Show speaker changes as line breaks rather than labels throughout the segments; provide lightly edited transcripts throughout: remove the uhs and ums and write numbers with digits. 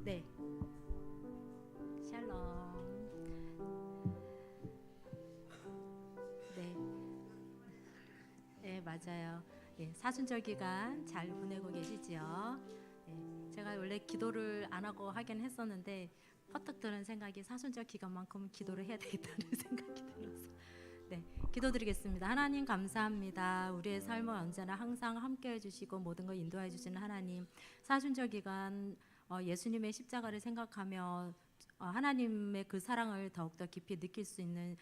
네, 샬롬. 네, 네 맞아요. 예, 사순절 기간 잘 보내고 계시지요? 예, 제가 원래 기도를 안 하고 하긴 했었는데 퍼뜩 드는 생각이 사순절 기간만큼은 기도를 해야 되겠다는 생각이 들어서 네, 기도드리겠습니다. 하나님 감사합니다. 우리의 삶을 언제나 항상 함께해 주시고 모든 걸 인도해 주시는 하나님, 사순절 기간 예수님의 십자가를 생각하며 하나님의 그 사랑을 더욱더 깊이 느낄 수 있는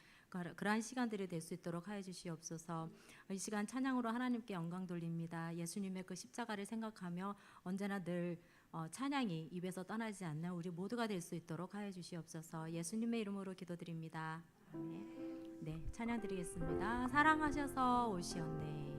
그러한 시간들이 될 수 있도록 하여 주시옵소서. 이 시간 찬양으로 하나님께 영광 돌립니다. 예수님의 그 십자가를 생각하며 언제나 늘 찬양이 입에서 떠나지 않는 우리 모두가 될 수 있도록 하여 주시옵소서. 예수님의 이름으로 기도드립니다. 아멘. 네, 찬양 드리겠습니다. 사랑하셔서 오시었네.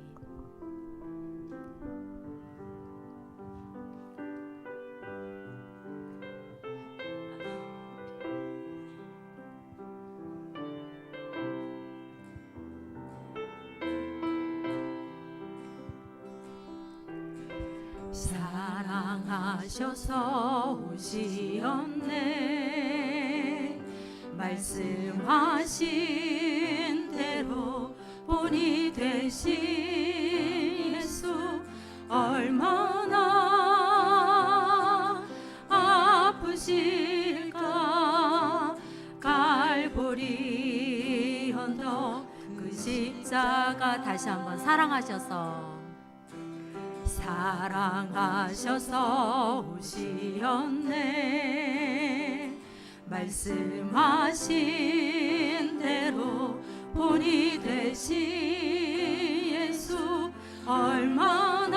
사랑하셔서 오시었네. 말씀하신 대로 본이 되신 예수, 얼마나 아프실까. 갈보리 언덕 그 십자가. 다시 한번 사랑하셔서 오시었네. 말씀하신 대로 본이 되신 예수, 얼마나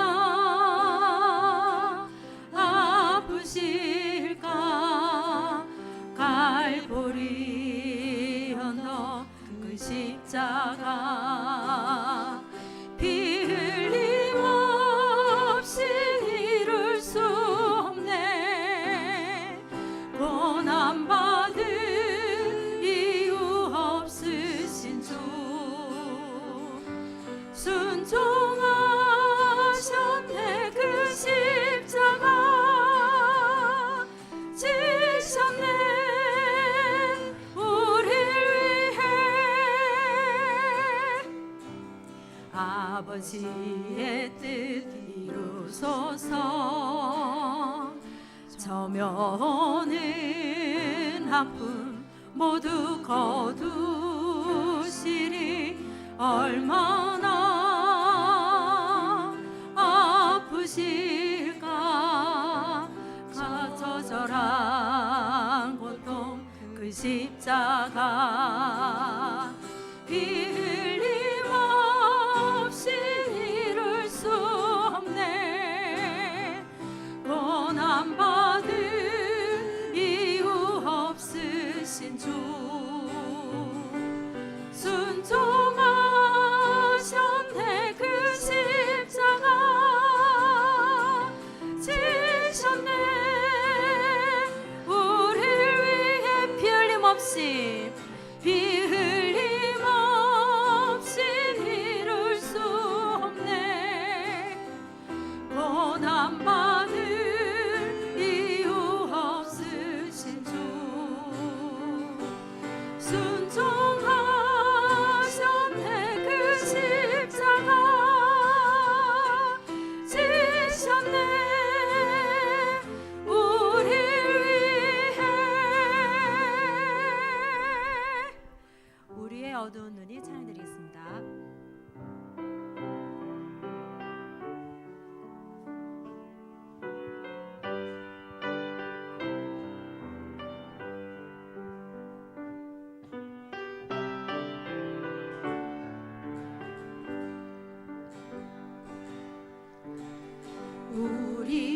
아프실까. 갈보리 언덕 그 십자가. 피 흘림 없이 이룰 수 없네. 고난받을 이유 없으신 주, 순종하셨네. 그 십자가 지셨네. 아버지의 뜻 이루소서. 저며오는 아픔 모두 거두시리. 얼마나 아프실까. 처절한 고통 그 십자가. 피 흘림 없이 이룰 수 없네. 고난받을 이유 없으신 주, 순종하셨네. 그 십자가 지셨네. 우리를 위해 피 흘림 없이, 피 흘림 없이 이룰 수 없네. 고난받을 이유 없으신 주, 순종하셨네. 그 십자가 지셨네. 우리를 위해. 우리의 어두운 눈이 찬양드리겠습니다.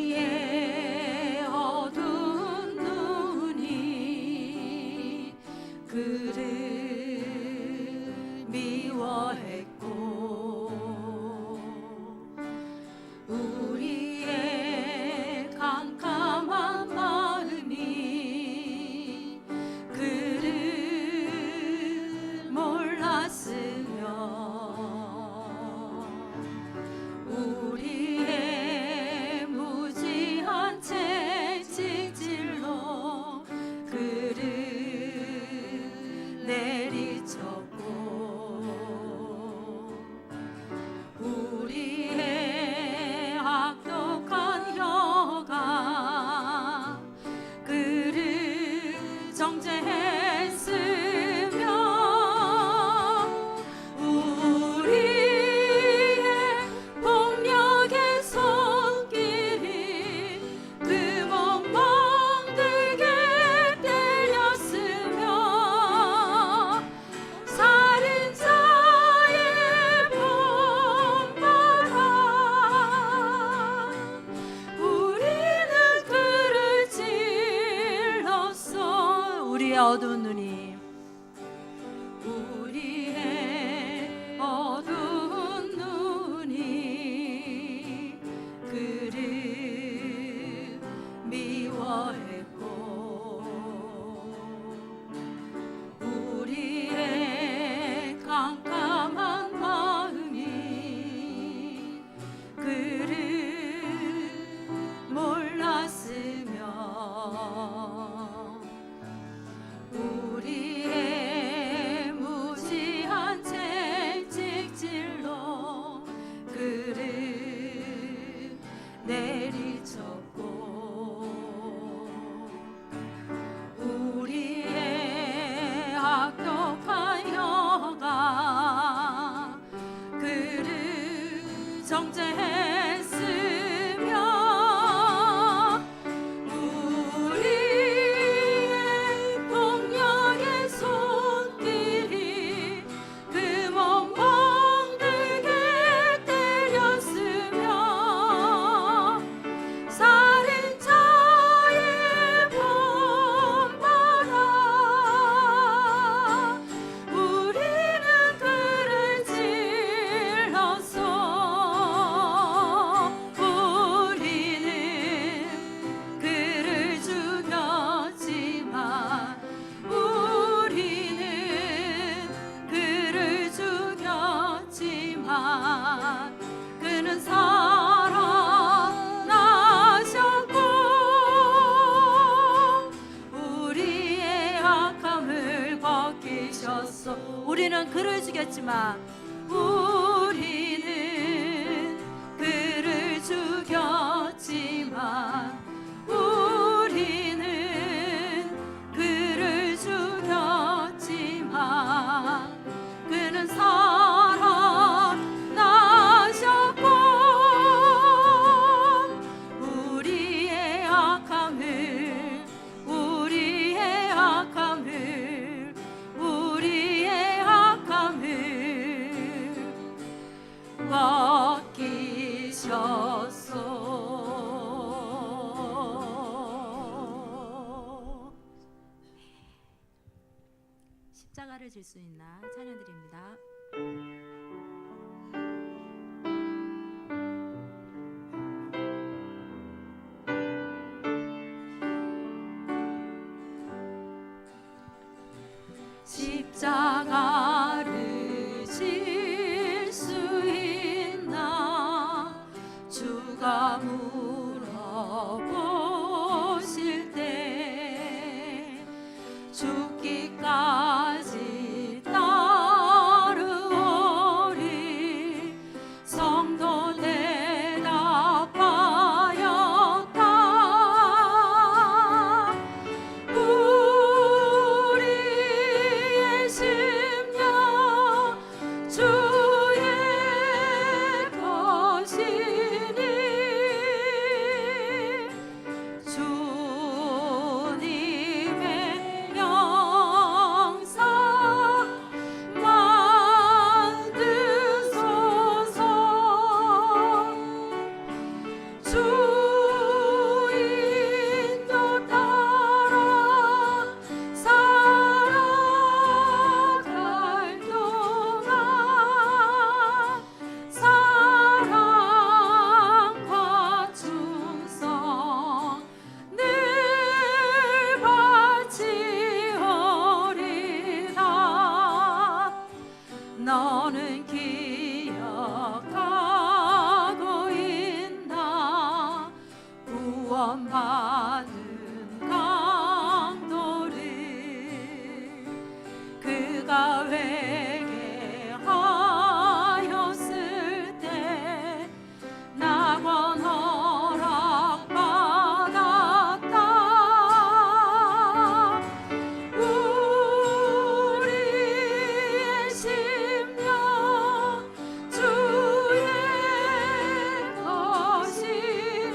우리의 어두운 눈이 그를 미워했고, 우리의 깜깜한 마음이 그를 몰랐으며, 우리의 우리의 어두운 눈이 그를 미워했고 우리의 깜깜한 마음이 그를 몰랐으며 우리의 무지한 채찍질로 그를 내리쳤고 우리의 악독한 혀가 그를 정죄했으며 우리의 폭력의 손길이 그 몸 멍들게 때렸으며 살인자의 본받아 우리는 그를 찔렀어 우리는 그를 죽였지만 우리는 그를 죽였지만 그는 살아나셨고 우리의 악함을 벗기셨어 우리는 그를 죽였지만 우리는 그를 죽였지만 우리는 그를 죽였지만 그는 살아나셨고 우리의 악함을 우리의 악함을 우리의 악함을 벗기셨소. 십자가를 질 수 있나 찬양드립니다. 십자가를 질 수 있나 주가 물어보실 때 죽기까지 따르오리 성도 대답하였다 우리의 심령 주의 것이니 주님의 영사 만드소서 주 인도 따라 살아갈 동안 사랑과 충성 늘 바치오리다 너는 기억하고 있나 구원받은 강도를 그가 회개하였을 때 낙원 허락받았다 우리의 심령 주의 것이니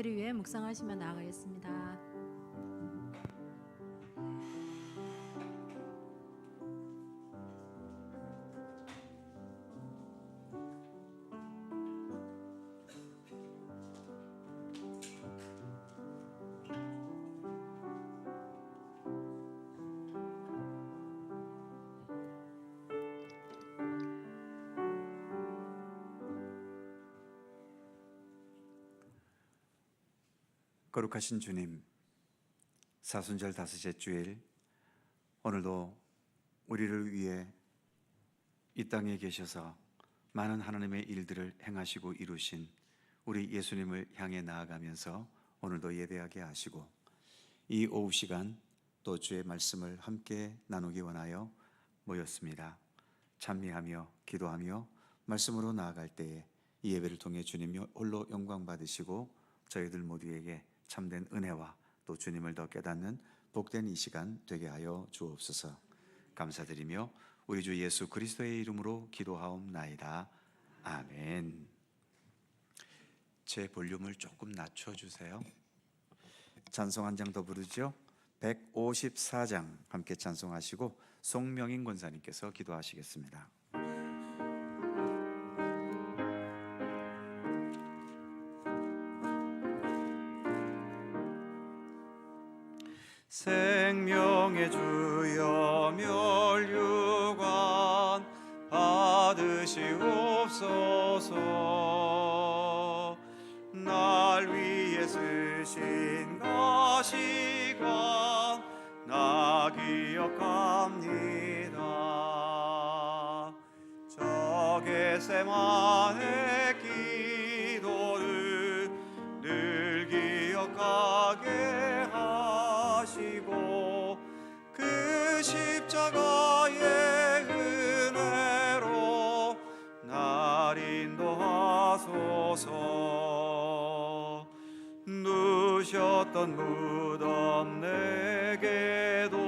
예배를 위해 묵상하시며 나아가겠습니다.
거룩하신 주님, 사순절 다섯째 주일, 오늘도 우리를 위해 이 땅에 계셔서 많은 하나님의 일들을 행하시고 이루신 우리 예수님을 향해 나아가면서 오늘도 예배하게 하시고, 이 오후 시간 또 주의 말씀을 함께 나누기 원하여 모였습니다. 찬미하며 기도하며 말씀으로 나아갈 때에 이 예배를 통해 주님 홀로 영광 받으시고 저희들 모두에게 참된 은혜와 또 주님을 더 깨닫는 복된 이 시간 되게 하여 주옵소서. 감사드리며 우리 주 예수 그리스도의 이름으로 기도하옵나이다. 아멘. 제 볼륨을 조금 낮춰주세요. 찬송 한 장 더 부르죠. 154장 함께 찬송하시고 송명인 권사님께서 기도하시겠습니다. 생명의 주여 멸류관 받으시옵소서. 날 위해 쓰신 가시관 나 기억합니다. 저 겟세마네 기도를 늘 기억하게 하시고 그 십자가의 은혜로 날 인도하소서. 누셨던 무덤 내게도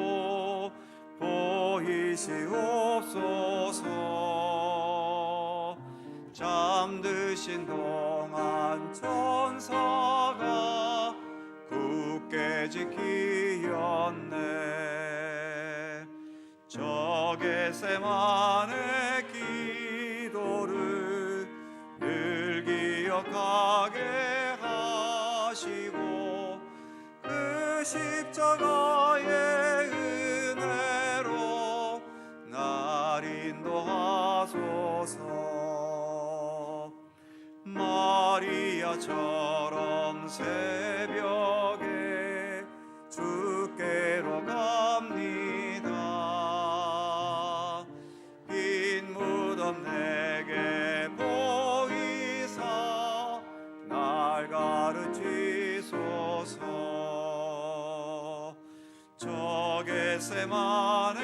보이시옵소서. 잠드신 동안 천사가 굳게 지키었네. 저 겟세마네 기도를 늘 기억하게 하시고 그 십자가의 은혜로 날 인도하소서. 마리아처럼 새벽에 주께로 갑니다. 빈 무덤 내게 보이사 날 가르치소서. 저 겟세마네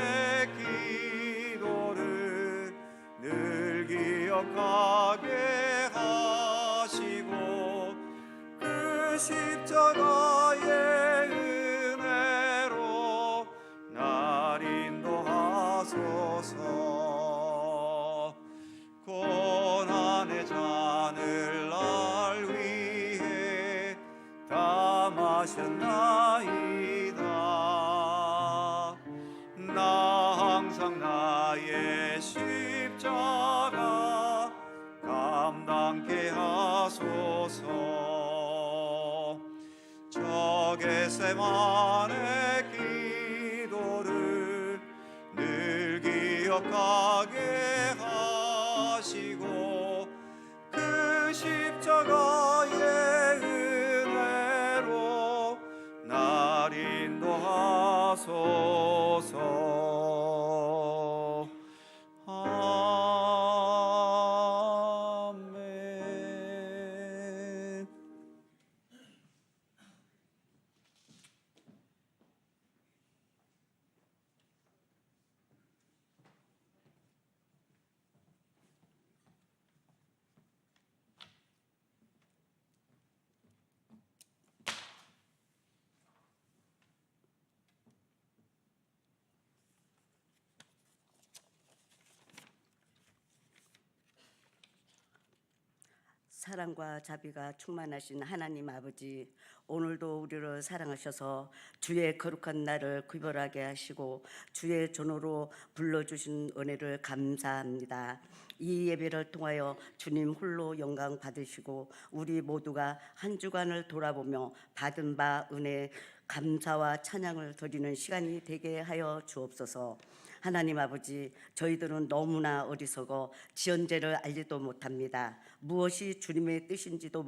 기도를 늘 기억하게 하시고 그 십자가의 은혜로 날 인도하소서. 고난의 잔을 날 위해 다 마셨나이다. 나 항상 나의 십자가 감당케 하소서. 저 겟세마네 기도를 늘 기억하게 하시고 그 십자가의 은혜로 날 인도하소서. 아멘.
사랑과 자비가 충만하신 하나님 아버지, 오늘도 우리를 사랑하셔서 주의 거룩한 날을 구별하게 하시고 주의 전호로 불러주신 은혜를 감사합니다. 이 예배를 통하여 주님 홀로 영광 받으시고 우리 모두가 한 주간을 돌아보며 받은 바 은혜 감사와 찬양을 드리는 시간이 되게 하여 주옵소서. 하나님 아버지, 저희들은 너무나 어리석어 지연제를 알지도 못합니다. 무엇이 주님의 뜻인지도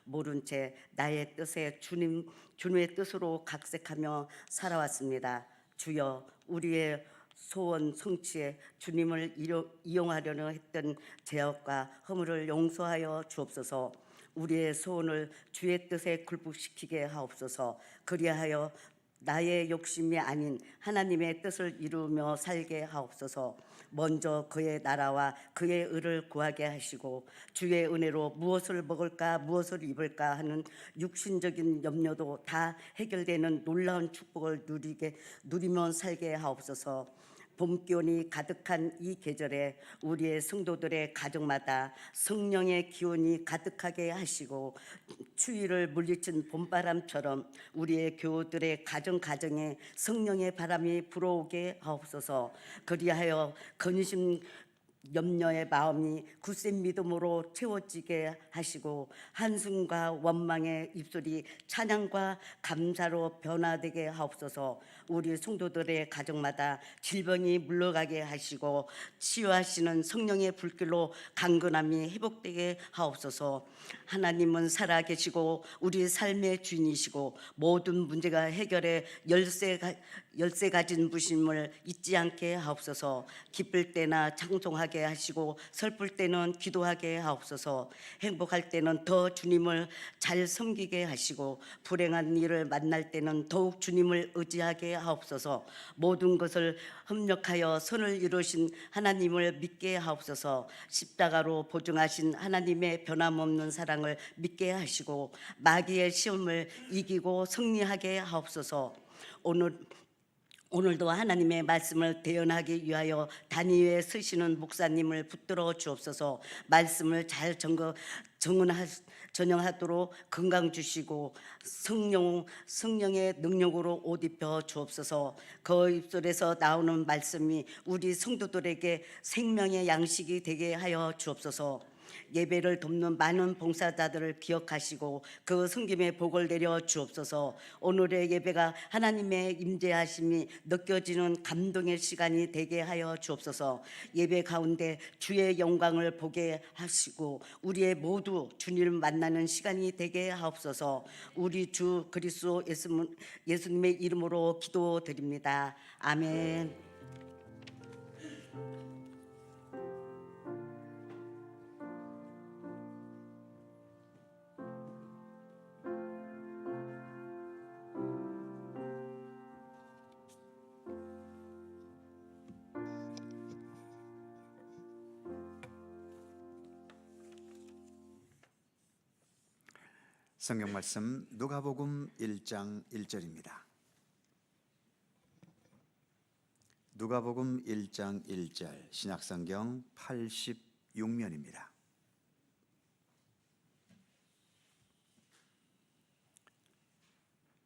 모른 채 나의 뜻에 주님의 뜻으로 각색하며 살아왔습니다. 주여, 우리의 소원 성취에 주님을 이용하려는 했던 죄악과 허물을 용서하여 주옵소서. 우리의 소원을 주의 뜻에 굴복시키게 하옵소서. 그리하여 나의 욕심이 아닌 하나님의 뜻을 이루며 살게 하옵소서. 먼저 그의 나라와 그의 의를 구하게 하시고 주의 은혜로 무엇을 먹을까 무엇을 입을까 하는 육신적인 염려도 다 해결되는 놀라운 축복을 누리며 살게 하옵소서. 봄 기온이 가득한 이 계절에 우리의 성도들의 가정마다 성령의 기운이 가득하게 하시고 추위를 물리친 봄바람처럼 우리의 교우들의 가정에 성령의 바람이 불어오게 하옵소서. 그리하여 근심 염려의 마음이 굳센 믿음으로 채워지게 하시고 한숨과 원망의 입술이 찬양과 감사로 변화되게 하옵소서. 우리 성도들의 가정마다 질병이 물러가게 하시고 치유하시는 성령의 불길로 강건함이 회복되게 하옵소서. 하나님은 살아계시고 우리 삶의 주인이시고 모든 문제가 해결해 열쇠 가진 부심을 잊지 않게 하옵소서. 기쁠 때나 찬송하게 하시고 슬플 때는 기도하게 하옵소서. 행복할 때는 더 주님을 잘 섬기게 하시고 불행한 일을 만날 때는 더욱 주님을 의지하게 하옵소서. 모든 것을 협력하여 선을 이루신 하나님을 믿게 하옵소서. 십자가로 보증하신 하나님의 변함없는 사랑을 믿게 하시고 마귀의 시험을 이기고 승리하게 하옵소서. 오늘도 하나님의 말씀을 대언하기 위하여 단위에 서시는 목사님을 붙들어 주옵소서. 말씀을 잘 전형하도록 건강 주시고 성령의 능력으로 옷 입혀 주옵소서. 그 입술에서 나오는 말씀이 우리 성도들에게 생명의 양식이 되게 하여 주옵소서. 예배를 돕는 많은 봉사자들을 기억하시고 그 섬김의 복을 내려 주옵소서. 오늘의 예배가 하나님의 임재하심이 느껴지는 감동의 시간이 되게 하여 주옵소서. 예배 가운데 주의 영광을 보게 하시고 우리의 모두 주님을 만나는 시간이 되게 하옵소서. 우리 주 그리스도 예수님의 이름으로 기도드립니다. 아멘.
성경 말씀 누가복음 1장 1절입니다. 누가복음 1장 1절 신약성경 86면입니다.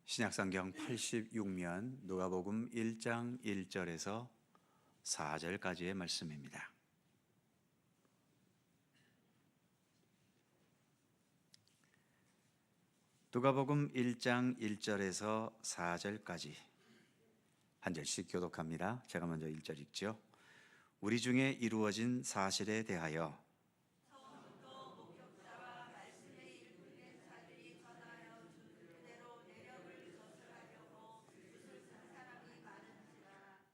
신약성경 86면 누가복음 1장 1절에서 4절까지의 말씀입니다. 누가복음 1장 1절에서 4절까지 한 절씩 교독합니다. 제가 먼저 1절 읽죠. 우리 중에 이루어진 사실에 대하여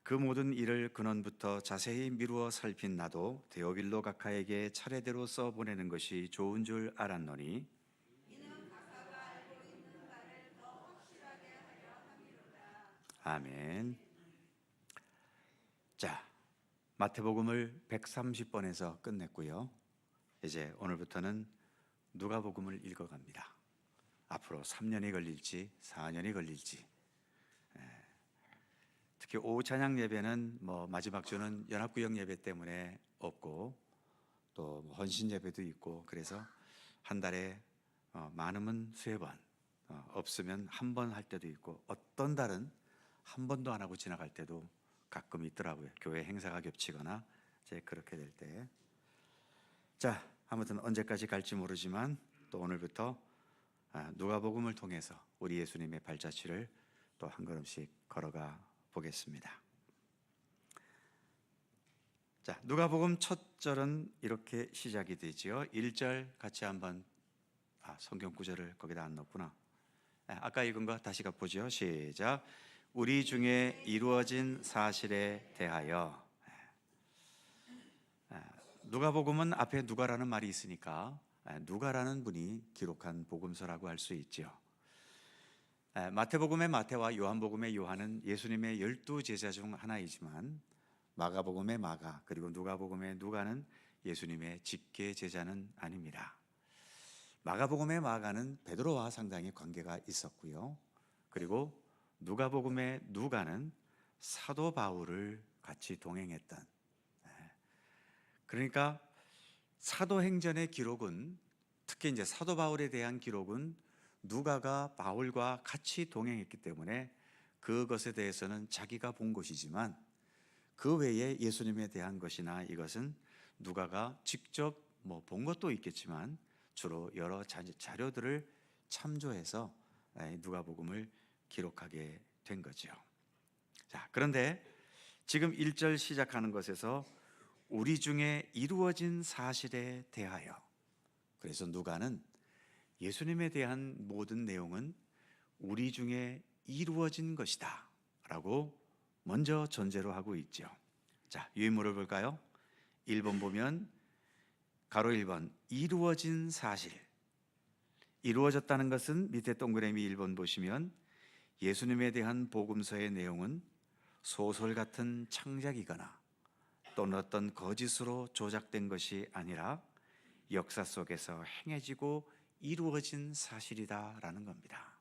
그 모든 일을 근원부터 자세히 미루어 살핀 나도 데오빌로 각하에게 차례대로 써보내는 것이 좋은 줄 알았노니 아멘. 자, 마태복음을 130번에서 끝냈고요. 이제 오늘부터는 누가복음을 읽어갑니다. 앞으로 3년이 걸릴지 4년이 걸릴지. 특히 오후 찬양 예배는 마지막 주는 연합구역 예배 때문에 없고 또 헌신 예배도 있고 그래서 한 달에 많으면 3번, 없으면 한 번 할 때도 있고, 어떤 달은 한 번도 안 하고 지나갈 때도 가끔 있더라고요. 교회 행사가 겹치거나 이제 그렇게 될 때. 자, 아무튼 언제까지 갈지 모르지만 또 오늘부터 누가복음을 통해서 우리 예수님의 발자취를 또 한 걸음씩 걸어가 보겠습니다. 자, 누가복음 첫 절은 이렇게 시작이 되지요. 1절 같이 한번 성경 구절을 거기다 안 넣었구나. 아까 읽은 거 다시 보죠. 시작. 우리 중에 이루어진 사실에 대하여. 누가복음은 앞에 누가라는 말이 있으니까 누가라는 분이 기록한 복음서라고 할 수 있죠. 마태복음의 마태와 요한복음의 요한은 예수님의 12제자 중 하나이지만 마가복음의 마가 그리고 누가복음의 누가는 예수님의 직계 제자는 아닙니다. 마가복음의 마가는 베드로와 상당히 관계가 있었고요. 그리고 누가복음의 누가는 사도 바울을 같이 동행했던, 그러니까 사도행전의 기록은, 특히 이제 사도 바울에 대한 기록은 누가가 바울과 같이 동행했기 때문에 그것에 대해서는 자기가 본 것이지만, 그 외에 예수님에 대한 것이나 이것은 누가가 직접 본 것도 있겠지만 주로 여러 자료들을 참조해서 누가복음을 기록하게 된 거죠. 자, 그런데 지금 1절 시작하는 것에서 우리 중에 이루어진 사실에 대하여, 그래서 누가는 예수님에 대한 모든 내용은 우리 중에 이루어진 것이다 라고 먼저 전제로 하고 있죠. 자, 유인물을 볼까요? 1번 보면 가로 1번 이루어진 사실. 이루어졌다는 것은 밑에 동그라미 1번 보시면 예수님에 대한 복음서의 내용은 소설 같은 창작이거나 또는 어떤 거짓으로 조작된 것이 아니라 역사 속에서 행해지고 이루어진 사실이다라는 겁니다.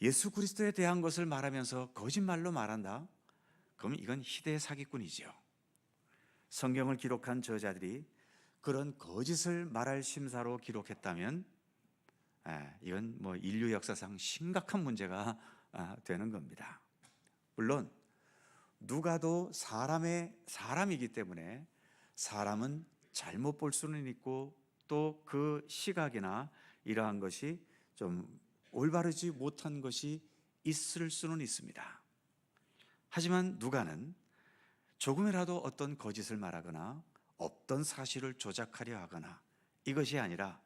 예수 그리스도에 대한 것을 말하면서 거짓말로 말한다? 그럼 이건 희대 사기꾼이죠. 성경을 기록한 저자들이 그런 거짓을 말할 심사로 기록했다면 이건 인류 역사상 심각한 문제가 되는 겁니다. 물론 누가도 사람이기 때문에 사람은 잘못 볼 수는 있고 또 그 시각이나 이러한 것이 좀 올바르지 못한 것이 있을 수는 있습니다. 하지만 누가는 조금이라도 어떤 거짓을 말하거나 없던 사실을 조작하려 하거나 이것이 아니라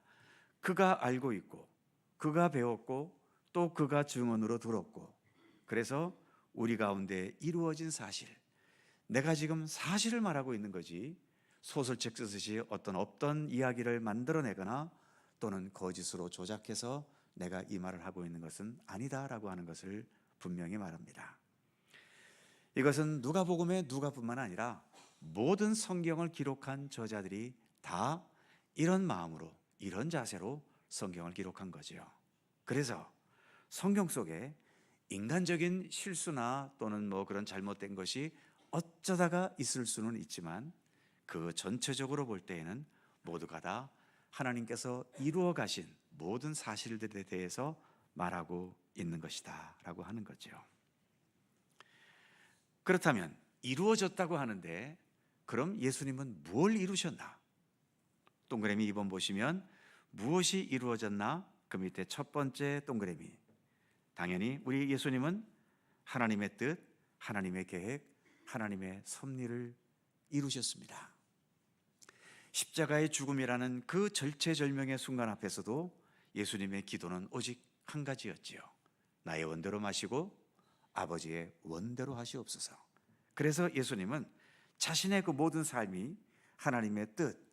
그가 알고 있고 그가 배웠고 또 그가 증언으로 들었고, 그래서 우리 가운데 이루어진 사실, 내가 지금 사실을 말하고 있는 거지 소설책 쓰듯이 어떤 없던 이야기를 만들어내거나 또는 거짓으로 조작해서 내가 이 말을 하고 있는 것은 아니다라고 하는 것을 분명히 말합니다. 이것은 누가복음의 누가뿐만 아니라 모든 성경을 기록한 저자들이 다 이런 마음으로, 이런 자세로 성경을 기록한 거죠. 그래서 성경 속에 인간적인 실수나 또는 그런 잘못된 것이 어쩌다가 있을 수는 있지만 그 전체적으로 볼 때에는 모두가 다 하나님께서 이루어 가신 모든 사실들에 대해서 말하고 있는 것이다 라고 하는 거죠. 그렇다면 이루어졌다고 하는데 그럼 예수님은 뭘 이루셨나? 동그라미 2번 보시면 무엇이 이루어졌나? 그 밑에 첫 번째 동그라미, 당연히 우리 예수님은 하나님의 뜻, 하나님의 계획, 하나님의 섭리를 이루셨습니다. 십자가의 죽음이라는 그 절체절명의 순간 앞에서도 예수님의 기도는 오직 한 가지였지요. 나의 원대로 마시고 아버지의 원대로 하시옵소서. 그래서 예수님은 자신의 그 모든 삶이 하나님의 뜻,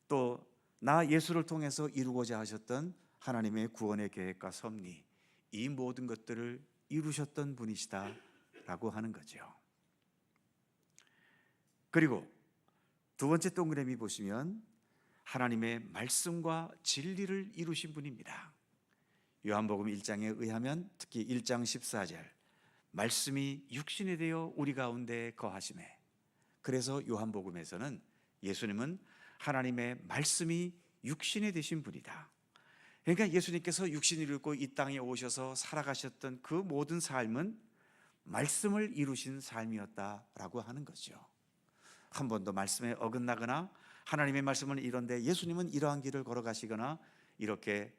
또 나 예수를 통해서 이루고자 하셨던 하나님의 구원의 계획과 섭리, 이 모든 것들을 이루셨던 분이시다라고 하는 거죠. 그리고 두 번째 동그라미 보시면 하나님의 말씀과 진리를 이루신 분입니다. 요한복음 1장에 의하면 특히 1장 14절, 말씀이 육신이 되어 우리 가운데 거하시매. 그래서 요한복음에서는 예수님은 하나님의 말씀이 육신이 되신 분이다. 그러니까 예수님께서 육신을 입고 이 땅에 오셔서 살아가셨던 그 모든 삶은 말씀을 이루신 삶이었다라고 하는 거죠. 한 번도 말씀에 어긋나거나 하나님의 말씀을 이런데 예수님은 이러한 길을 걸어가시거나 이렇게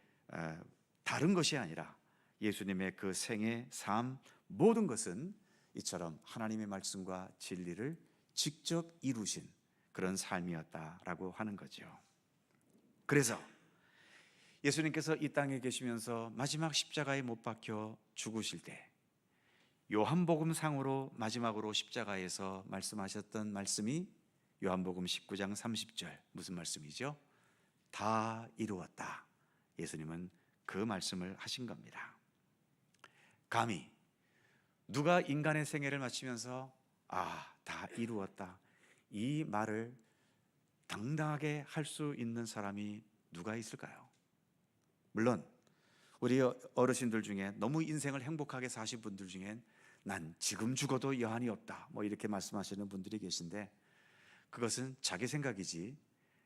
다른 것이 아니라 예수님의 그 생애, 삶 모든 것은 이처럼 하나님의 말씀과 진리를 직접 이루신 그런 삶이었다라고 하는 거죠. 그래서 예수님께서 이 땅에 계시면서 마지막 십자가에 못 박혀 죽으실 때 요한복음상으로 마지막으로 십자가에서 말씀하셨던 말씀이 요한복음 19장 30절 무슨 말씀이죠? 다 이루었다. 예수님은 그 말씀을 하신 겁니다. 감히 누가 인간의 생애를 마치면서 다 이루었다 이 말을 당당하게 할 수 있는 사람이 누가 있을까요? 물론 우리 어르신들 중에 너무 인생을 행복하게 사신 분들 중엔 난 지금 죽어도 여한이 없다 뭐 이렇게 말씀하시는 분들이 계신데 그것은 자기 생각이지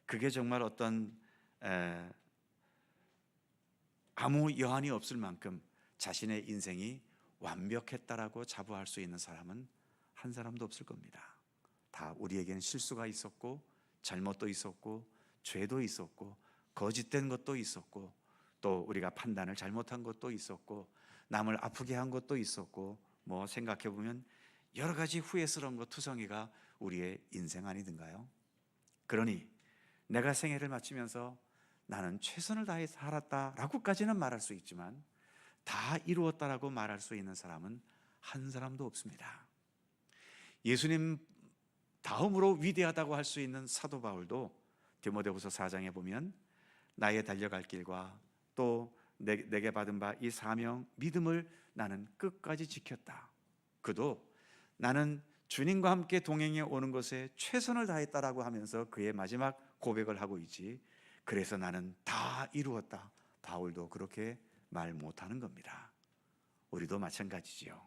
그게 정말 어떤 아무 여한이 없을 만큼 자신의 인생이 완벽했다라고 자부할 수 있는 사람은 한 사람도 없을 겁니다. 다 우리에게는 실수가 있었고 잘못도 있었고 죄도 있었고 거짓된 것도 있었고 또 우리가 판단을 잘못한 것도 있었고 남을 아프게 한 것도 있었고 뭐 생각해 보면 여러 가지 후회스러운 것 투성이가 우리의 인생 아니든가요? 그러니 내가 생애를 마치면서 나는 최선을 다해 살았다라고까지는 말할 수 있지만 다 이루었다라고 말할 수 있는 사람은 한 사람도 없습니다. 예수님 다음으로 위대하다고 할 수 있는 사도 바울도 디모데후서 4장에 보면 나의 달려갈 길과 또 내게 받은 바 이 사명 믿음을 나는 끝까지 지켰다. 그도 나는 주님과 함께 동행해 오는 것에 최선을 다했다라고 하면서 그의 마지막 고백을 하고 있지. 그래서 나는 다 이루었다. 바울도 그렇게 말 못하는 겁니다. 우리도 마찬가지지요.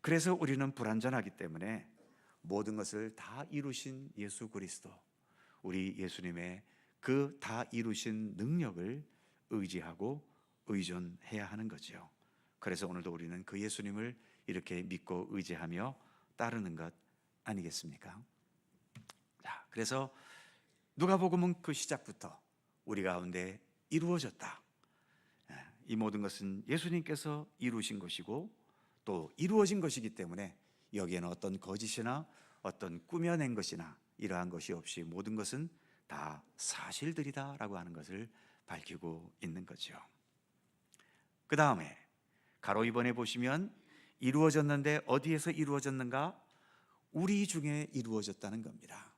그래서 우리는 불완전하기 때문에 모든 것을 다 이루신 예수 그리스도, 우리 예수님의 그 다 이루신 능력을 의지하고 의존해야 하는 거죠. 그래서 오늘도 우리는 그 예수님을 이렇게 믿고 의지하며 따르는 것 아니겠습니까? 자, 그래서 누가복음은 그 시작부터 우리 가운데 이루어졌다. 이 모든 것은 예수님께서 이루신 것이고 또 이루어진 것이기 때문에 여기에는 어떤 거짓이나 어떤 꾸며낸 것이나 이러한 것이 없이 모든 것은 다 사실들이다라고 하는 것을 밝히고 있는 거죠. 그 다음에 가로 2번에 보시면 이루어졌는데 어디에서 이루어졌는가? 우리 중에 이루어졌다는 겁니다.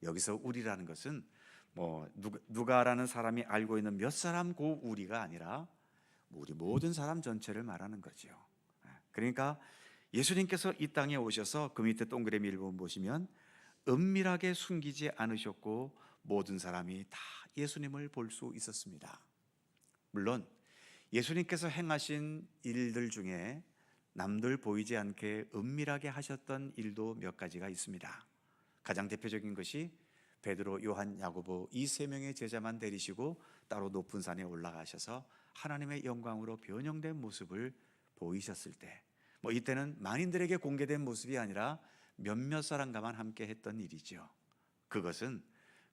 여기서 우리라는 것은 뭐 누가라는 사람이 알고 있는 몇 사람 그 우리가 아니라 우리 모든 사람 전체를 말하는 거죠. 그러니까 예수님께서 이 땅에 오셔서 그 밑에 동그라미 1번 보시면 은밀하게 숨기지 않으셨고 모든 사람이 다 예수님을 볼 수 있었습니다. 물론 예수님께서 행하신 일들 중에 남들 보이지 않게 은밀하게 하셨던 일도 몇 가지가 있습니다. 가장 대표적인 것이 베드로, 요한, 야고보 이 세 명의 제자만 데리시고 따로 높은 산에 올라가셔서 하나님의 영광으로 변형된 모습을 보이셨을 때, 뭐 이때는 만인들에게 공개된 모습이 아니라 몇몇 사람과만 함께 했던 일이죠. 그것은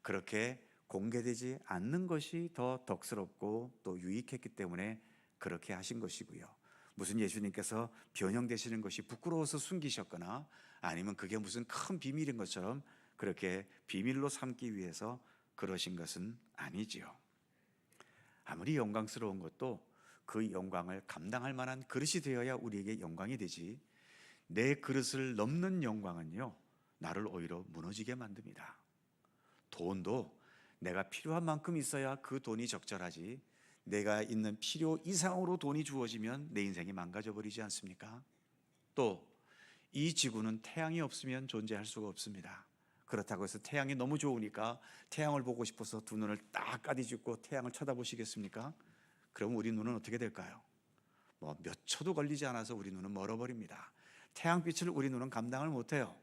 그렇게 공개되지 않는 것이 더 덕스럽고 또 유익했기 때문에 그렇게 하신 것이고요. 무슨 예수님께서 변형되시는 것이 부끄러워서 숨기셨거나 아니면 그게 무슨 큰 비밀인 것처럼 그렇게 비밀로 삼기 위해서 그러신 것은 아니지요. 아무리 영광스러운 것도 그 영광을 감당할 만한 그릇이 되어야 우리에게 영광이 되지, 내 그릇을 넘는 영광은요 나를 오히려 무너지게 만듭니다. 돈도 내가 필요한 만큼 있어야 그 돈이 적절하지, 내가 있는 필요 이상으로 돈이 주어지면 내 인생이 망가져 버리지 않습니까? 또 이 지구는 태양이 없으면 존재할 수가 없습니다. 그렇다고 해서 태양이 너무 좋으니까 태양을 보고 싶어서 두 눈을 딱 까디짓고 태양을 쳐다보시겠습니까? 그럼 우리 눈은 어떻게 될까요? 뭐 몇 초도 걸리지 않아서 우리 눈은 멀어버립니다. 태양빛을 우리 눈은 감당을 못해요.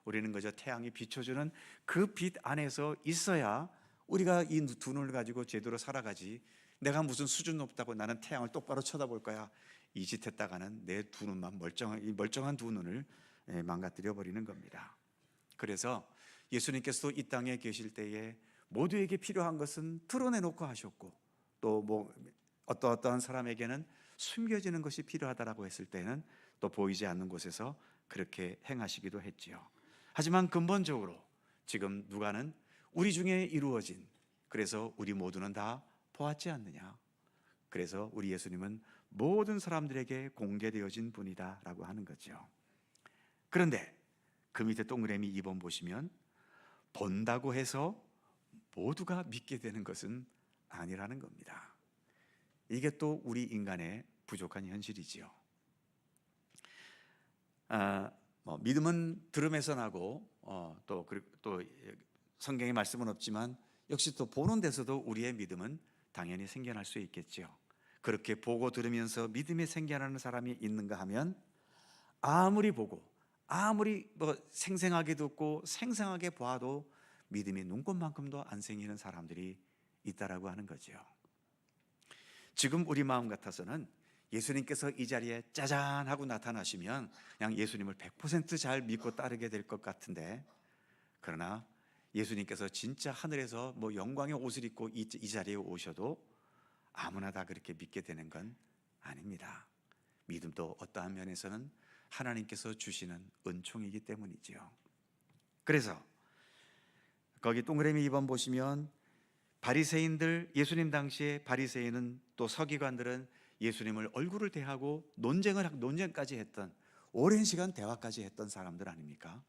우리는 그저 태양이 비춰주는 그 빛 안에서 있어야 우리가 이 두 눈을 가지고 제대로 살아가지, 내가 무슨 수준 높다고 나는 태양을 똑바로 쳐다볼 거야, 이 짓 했다가는 내 두 눈만 멀쩡한 두 눈을 망가뜨려 버리는 겁니다. 그래서 예수님께서도 이 땅에 계실 때에 모두에게 필요한 것은 드러내놓고 하셨고, 또 뭐 어떠한 사람에게는 숨겨지는 것이 필요하다라고 했을 때는 또 보이지 않는 곳에서 그렇게 행하시기도 했지요. 하지만 근본적으로 지금 누가는 우리 중에 이루어진, 그래서 우리 모두는 다 보았지 않느냐, 그래서 우리 예수님은 모든 사람들에게 공개되어진 분이다라고 하는 거죠. 그런데 그 밑에 동그라미 2번 보시면 본다고 해서 모두가 믿게 되는 것은 아니라는 겁니다. 이게 또 우리 인간의 부족한 현실이지요. 믿음은 들음에서 나고, 또 성경의 말씀은 없지만 역시 또 보는 데서도 우리의 믿음은 당연히 생겨날 수 있겠죠. 그렇게 보고 들으면서 믿음이 생겨나는 사람이 있는가 하면, 아무리 보고 아무리 생생하게 듣고 생생하게 보아도 믿음이 눈꽃만큼도 안 생기는 사람들이 있다라고 하는 거죠. 지금 우리 마음 같아서는 예수님께서 이 자리에 짜잔 하고 나타나시면 그냥 예수님을 100% 잘 믿고 따르게 될 것 같은데, 그러나 예수님께서 진짜 하늘에서 영광의 옷을 입고 이 자리에 오셔도 아무나 다 그렇게 믿게 되는 건 아닙니다. 믿음도 어떠한 면에서는 하나님께서 주시는 은총이기 때문이지요. 그래서 거기 동그라미 2번 보시면 바리새인들, 예수님 당시에 바리새인은 또 서기관들은 예수님을 얼굴을 대하고 논쟁까지 했던, 오랜 시간 대화까지 했던 사람들 아닙니까?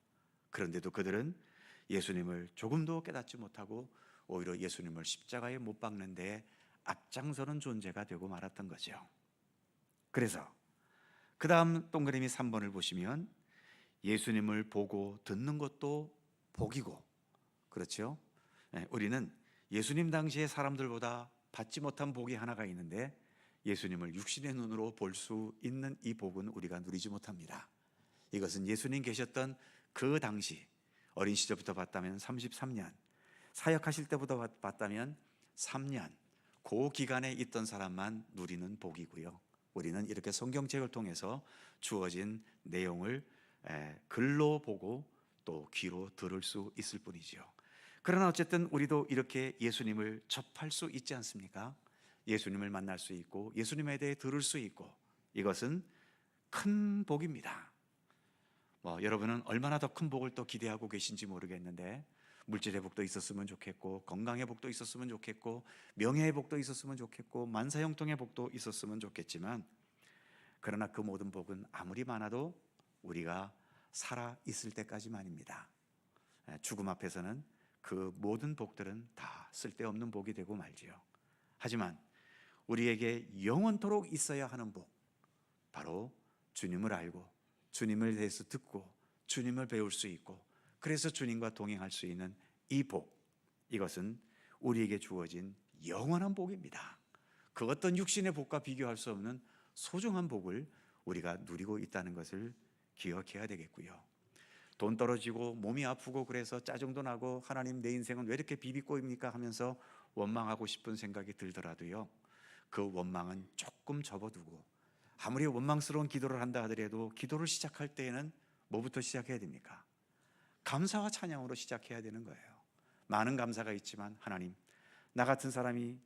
그런데도 그들은 예수님을 조금도 깨닫지 못하고 오히려 예수님을 십자가에 못 박는 데에 앞장서는 존재가 되고 말았던 거죠. 그래서 그 다음 동그라미 3번을 보시면 예수님을 보고 듣는 것도 복이고, 그렇죠? 우리는 예수님 당시의 사람들보다 받지 못한 복이 하나가 있는데, 예수님을 육신의 눈으로 볼 수 있는 이 복은 우리가 누리지 못합니다. 이것은 예수님 계셨던 그 당시, 어린 시절부터 봤다면 33년, 사역하실 때부터 봤다면 3년, 그 기간에 있던 사람만 누리는 복이고요. 우리는 이렇게 성경책을 통해서 주어진 내용을 글로 보고 또 귀로 들을 수 있을 뿐이죠. 그러나 어쨌든 우리도 이렇게 예수님을 접할 수 있지 않습니까? 예수님을 만날 수 있고 예수님에 대해 들을 수 있고, 이것은 큰 복입니다. 여러분은 얼마나 더 큰 복을 또 기대하고 계신지 모르겠는데, 물질의 복도 있었으면 좋겠고, 건강의 복도 있었으면 좋겠고, 명예의 복도 있었으면 좋겠고, 만사형통의 복도 있었으면 좋겠지만, 그러나 그 모든 복은 아무리 많아도 우리가 살아 있을 때까지만입니다. 죽음 앞에서는 그 모든 복들은 다 쓸데없는 복이 되고 말지요. 하지만 우리에게 영원토록 있어야 하는 복, 바로 주님을 알고 주님을 대해서 듣고 주님을 배울 수 있고, 그래서 주님과 동행할 수 있는 이 복, 이것은 우리에게 주어진 영원한 복입니다. 그 어떤 육신의 복과 비교할 수 없는 소중한 복을 우리가 누리고 있다는 것을 기억해야 되겠고요. 돈 떨어지고 몸이 아프고 그래서 짜증도 나고 하나님 내 인생은 왜 이렇게 비비꼬입니까 하면서 원망하고 싶은 생각이 들더라도요, 그 원망은 조금 접어두고, 아무리 원망스러운 기도를 한다 하더라도 기도를 시작할 때에는 뭐부터 시작해야 됩니까? 감사와 찬양으로 시작해야 되는 거예요. 많은 감사가 있지만, 하나님, 나 같은 사람이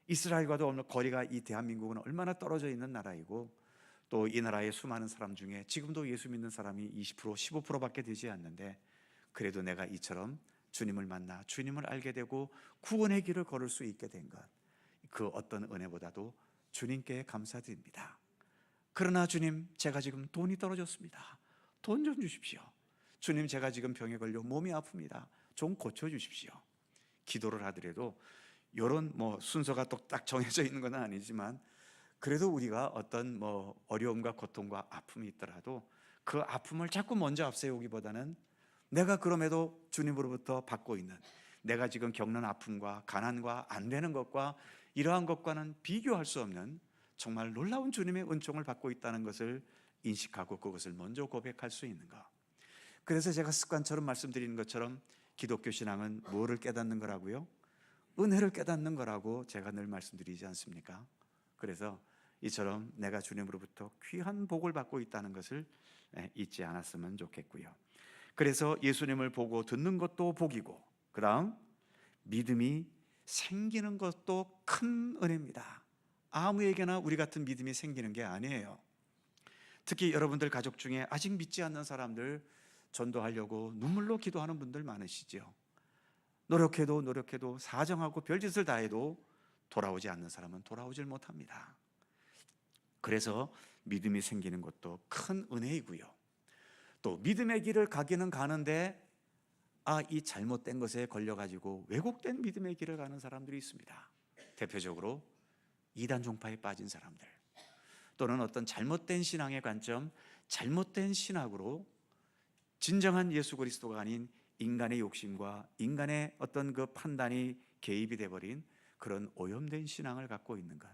이스라엘과도 거리가, 이 대한민국은 얼마나 떨어져 있는 나라이고, 또 이 나라의 수많은 사람 중에 지금도 예수 믿는 사람이 20%, 15%밖에 되지 않는데, 그래도 내가 이처럼 주님을 만나 주님을 알게 되고 구원의 길을 걸을 수 있게 된 것, 그 어떤 은혜보다도 주님께 감사드립니다. 그러나 주님, 제가 지금 돈이 떨어졌습니다. 돈 좀 주십시오. 주님, 제가 지금 병에 걸려 몸이 아픕니다. 좀 고쳐주십시오. 기도를 하더라도 이런 순서가 또 딱 정해져 있는 건 아니지만, 그래도 우리가 어떤 어려움과 고통과 아픔이 있더라도 그 아픔을 자꾸 먼저 앞세우기보다는, 내가 그럼에도 주님으로부터 받고 있는, 내가 지금 겪는 아픔과 가난과 안 되는 것과 이러한 것과는 비교할 수 없는 정말 놀라운 주님의 은총을 받고 있다는 것을 인식하고 그것을 먼저 고백할 수 있는 것. 그래서 제가 습관처럼 말씀드리는 것처럼 기독교 신앙은 뭐를 깨닫는 거라고요? 은혜를 깨닫는 거라고 제가 늘 말씀드리지 않습니까? 그래서 이처럼 내가 주님으로부터 귀한 복을 받고 있다는 것을 잊지 않았으면 좋겠고요. 그래서 예수님을 보고 듣는 것도 복이고, 그 다음 믿음이 생기는 것도 큰 은혜입니다. 아무에게나 우리 같은 믿음이 생기는 게 아니에요. 특히 여러분들 가족 중에 아직 믿지 않는 사람들 전도하려고 눈물로 기도하는 분들 많으시죠. 노력해도 사정하고 별짓을 다해도 돌아오지 않는 사람은 돌아오질 못합니다. 그래서 믿음이 생기는 것도 큰 은혜이고요. 또 믿음의 길을 가기는 가는데 이 잘못된 것에 걸려가지고 왜곡된 믿음의 길을 가는 사람들이 있습니다. 대표적으로 이단 종파에 빠진 사람들, 또는 어떤 잘못된 신앙의 관점, 잘못된 신학으로 진정한 예수 그리스도가 아닌 인간의 욕심과 인간의 어떤 그 판단이 개입이 돼버린 그런 오염된 신앙을 갖고 있는 것.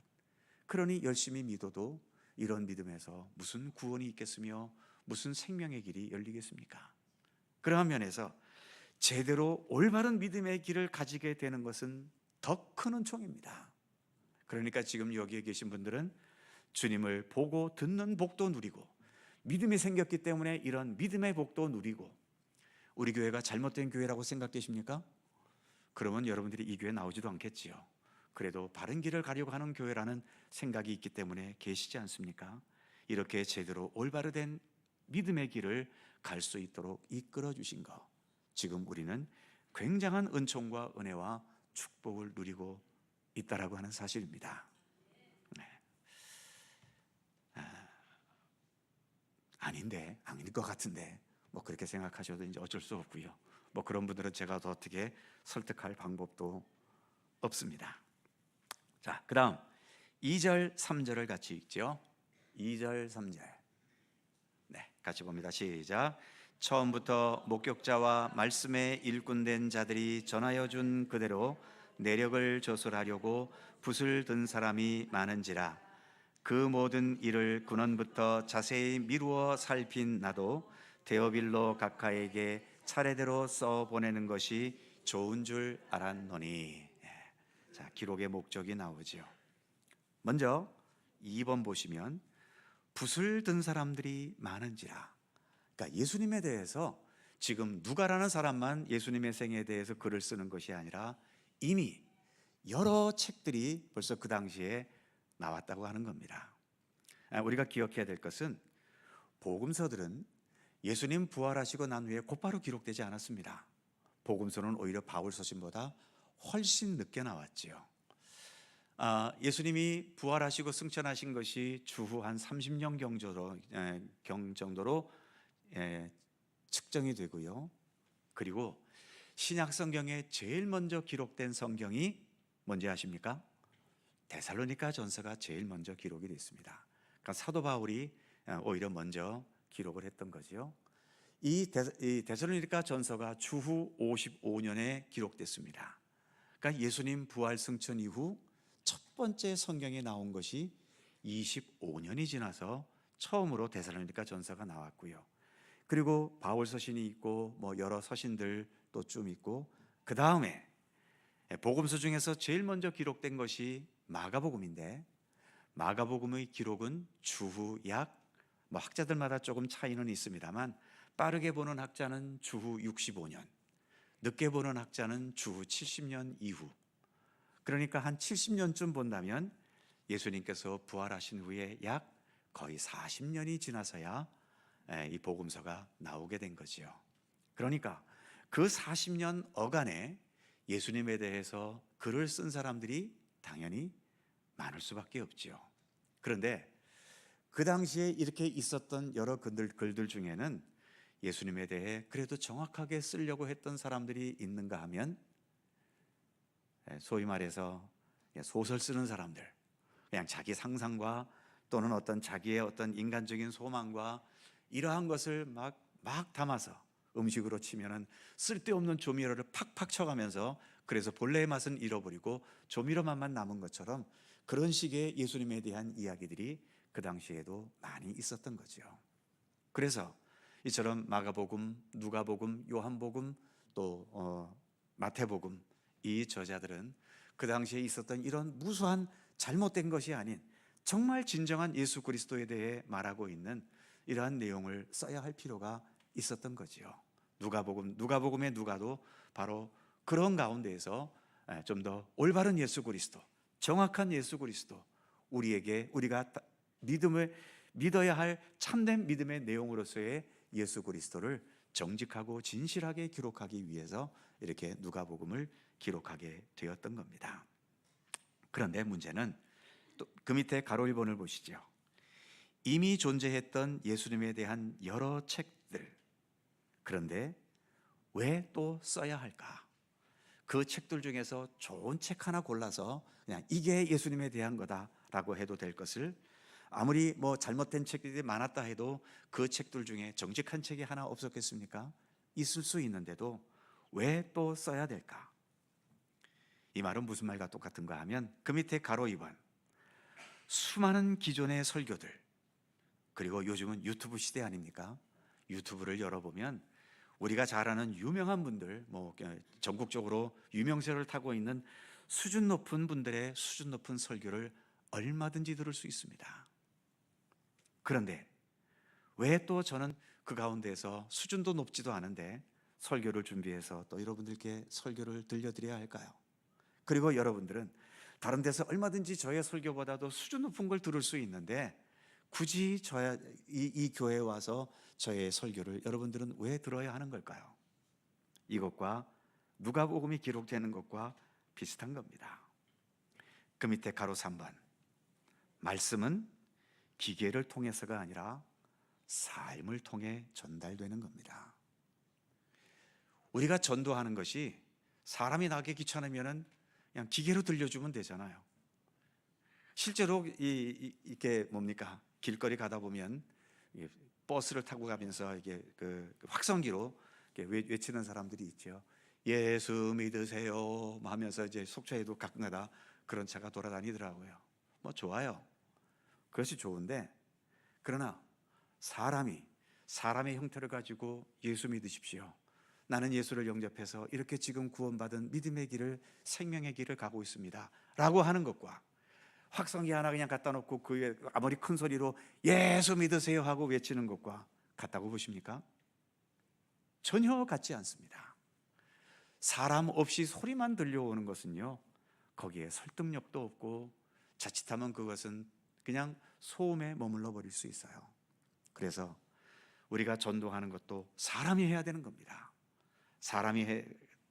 그러니 열심히 믿어도 이런 믿음에서 무슨 구원이 있겠으며 무슨 생명의 길이 열리겠습니까? 그러한 면에서 제대로 올바른 믿음의 길을 가지게 되는 것은 더 큰 은총입니다. 그러니까 지금 여기에 계신 분들은 주님을 보고 듣는 복도 누리고, 믿음이 생겼기 때문에 이런 믿음의 복도 누리고, 우리 교회가 잘못된 교회라고 생각되십니까? 그러면 여러분들이 이 교회 나오지도 않겠지요. 그래도 바른 길을 가려고 하는 교회라는 생각이 있기 때문에 계시지 않습니까? 이렇게 제대로 올바르된 믿음의 길을 갈 수 있도록 이끌어 주신 것, 지금 우리는 굉장한 은총과 은혜와 축복을 누리고 있다라고 하는 사실입니다. 아닐 것 같은데 뭐 그렇게 생각하셔도 이제 어쩔 수 없고요. 뭐 그런 분들은 제가 더 어떻게 설득할 방법도 없습니다. 자, 그 다음 2절 3절을 같이 읽죠. 2절 3절 같이 봅니다. 시작. 처음부터 목격자와 말씀에 일꾼된 자들이 전하여 준 그대로 내력을 조술하려고 붓을 든 사람이 많은지라. 그 모든 일을 근원부터 자세히 미루어 살핀 나도 데오빌로 각하에게 차례대로 써 보내는 것이 좋은 줄 알았노니. 자, 기록의 목적이 나오죠. 먼저 2번 보시면 붓을 든 사람들이 많은지라. 그러니까 예수님에 대해서 지금 누가라는 사람만 예수님의 생애에 대해서 글을 쓰는 것이 아니라 이미 여러 책들이 벌써 그 당시에 나왔다고 하는 겁니다. 우리가 기억해야 될 것은 복음서들은 예수님 부활하시고 난 후에 곧바로 기록되지 않았습니다. 복음서는 오히려 바울 서신보다 훨씬 늦게 나왔지요. 예수님이 부활하시고 승천하신 것이 주후 한 30년 경 정도로 측정이 되고요. 그리고 신약 성경에 제일 먼저 기록된 성경이 뭔지 아십니까? 데살로니가 전서가 제일 먼저 기록이 됐습니다. 그러니까 사도 바울이 오히려 먼저 기록을 했던 거죠. 이 데살로니가 전서가 주후 55년에 기록됐습니다. 그러니까 예수님 부활 승천 이후 첫 번째 성경에 나온 것이 25년이 지나서 처음으로 데살로니가 전서가 나왔고요. 그리고 바울 서신이 있고 뭐 여러 서신들 또 좀 있고, 그 다음에 복음서 중에서 제일 먼저 기록된 것이 마가복음인데, 마가복음의 기록은 주후 뭐 학자들마다 조금 차이는 있습니다만 빠르게 보는 학자는 주후 65년, 늦게 보는 학자는 주후 70년 이후, 그러니까 한 70년쯤 본다면 예수님께서 부활하신 후에 약 거의 40년이 지나서야 이 복음서가 나오게 된 거지요. 그러니까 그 40년 어간에 예수님에 대해서 글을 쓴 사람들이 당연히 많을 수밖에 없지요. 그런데 그 당시에 이렇게 있었던 여러 글들 중에는 예수님에 대해 그래도 정확하게 쓰려고 했던 사람들이 있는가 하면, 소위 말해서 소설 쓰는 사람들, 그냥 자기 상상과 또는 어떤 자기의 어떤 인간적인 소망과 이러한 것을 막 담아서, 음식으로 치면은 쓸데없는 조미료를 팍팍 쳐가면서 그래서 본래의 맛은 잃어버리고 조미료 맛만 남은 것처럼 그런 식의 예수님에 대한 이야기들이 그 당시에도 많이 있었던 거죠. 그래서 이처럼 마가복음, 누가복음, 요한복음, 또 마태복음, 이 저자들은 그 당시에 있었던 이런 무수한 잘못된 것이 아닌 정말 진정한 예수 그리스도에 대해 말하고 있는 이러한 내용을 써야 할 필요가 있었던 거지요. 누가복음의 누가도 바로 그런 가운데에서 좀 더 올바른 예수 그리스도, 정확한 예수 그리스도, 우리가 믿어야 할 참된 믿음의 내용으로서의 예수 그리스도를 정직하고 진실하게 기록하기 위해서 이렇게 누가복음을 기록하게 되었던 겁니다. 그런데 문제는 또 그 밑에 가로 1번을 보시죠. 이미 존재했던 예수님에 대한 여러 책들, 그런데 왜 또 써야 할까? 그 책들 중에서 좋은 책 하나 골라서 그냥 이게 예수님에 대한 거다라고 해도 될 것을, 아무리 뭐 잘못된 책들이 많았다 해도 그 책들 중에 정직한 책이 하나 없었겠습니까? 있을 수 있는데도 왜 또 써야 될까? 이 말은 무슨 말과 똑같은가 하면 그 밑에 가로 2번, 수많은 기존의 설교들, 그리고 요즘은 유튜브 시대 아닙니까? 유튜브를 열어보면 우리가 잘 아는 유명한 분들, 전국적으로 유명세를 타고 있는 수준 높은 분들의 수준 높은 설교를 얼마든지 들을 수 있습니다. 그런데 왜 또 저는 그 가운데서 수준도 높지도 않은데 설교를 준비해서 또 여러분들께 설교를 들려드려야 할까요? 그리고 여러분들은 다른 데서 얼마든지 저의 설교보다도 수준 높은 걸 들을 수 있는데 굳이 이 교회에 와서 저의 설교를 여러분들은 왜 들어야 하는 걸까요? 이것과 누가복음이 기록되는 것과 비슷한 겁니다. 그 밑에 가로 3번, 말씀은 기계를 통해서가 아니라 삶을 통해 전달되는 겁니다. 우리가 전도하는 것이 사람이 나기 귀찮으면 그냥 기계로 들려주면 되잖아요. 실제로 이게 뭡니까? 길거리 가다 보면 버스를 타고 가면서 이게 그 확성기로 외치는 사람들이 있죠. 예수 믿으세요 하면서 이제 속초에도 가끔가다 그런 차가 돌아다니더라고요. 뭐 좋아요. 그것이 좋은데, 그러나 사람의 형태를 가지고 예수 믿으십시오, 나는 예수를 영접해서 이렇게 지금 구원받은 믿음의 길을, 생명의 길을 가고 있습니다 라고 하는 것과 확성기 하나 그냥 갖다 놓고 그 위에 아무리 큰 소리로 예수 믿으세요 하고 외치는 것과 같다고 보십니까? 전혀 같지 않습니다. 사람 없이 소리만 들려오는 것은요, 거기에 설득력도 없고 자칫하면 그것은 그냥 소음에 머물러 버릴 수 있어요. 그래서 우리가 전도하는 것도 사람이 해야 되는 겁니다. 사람이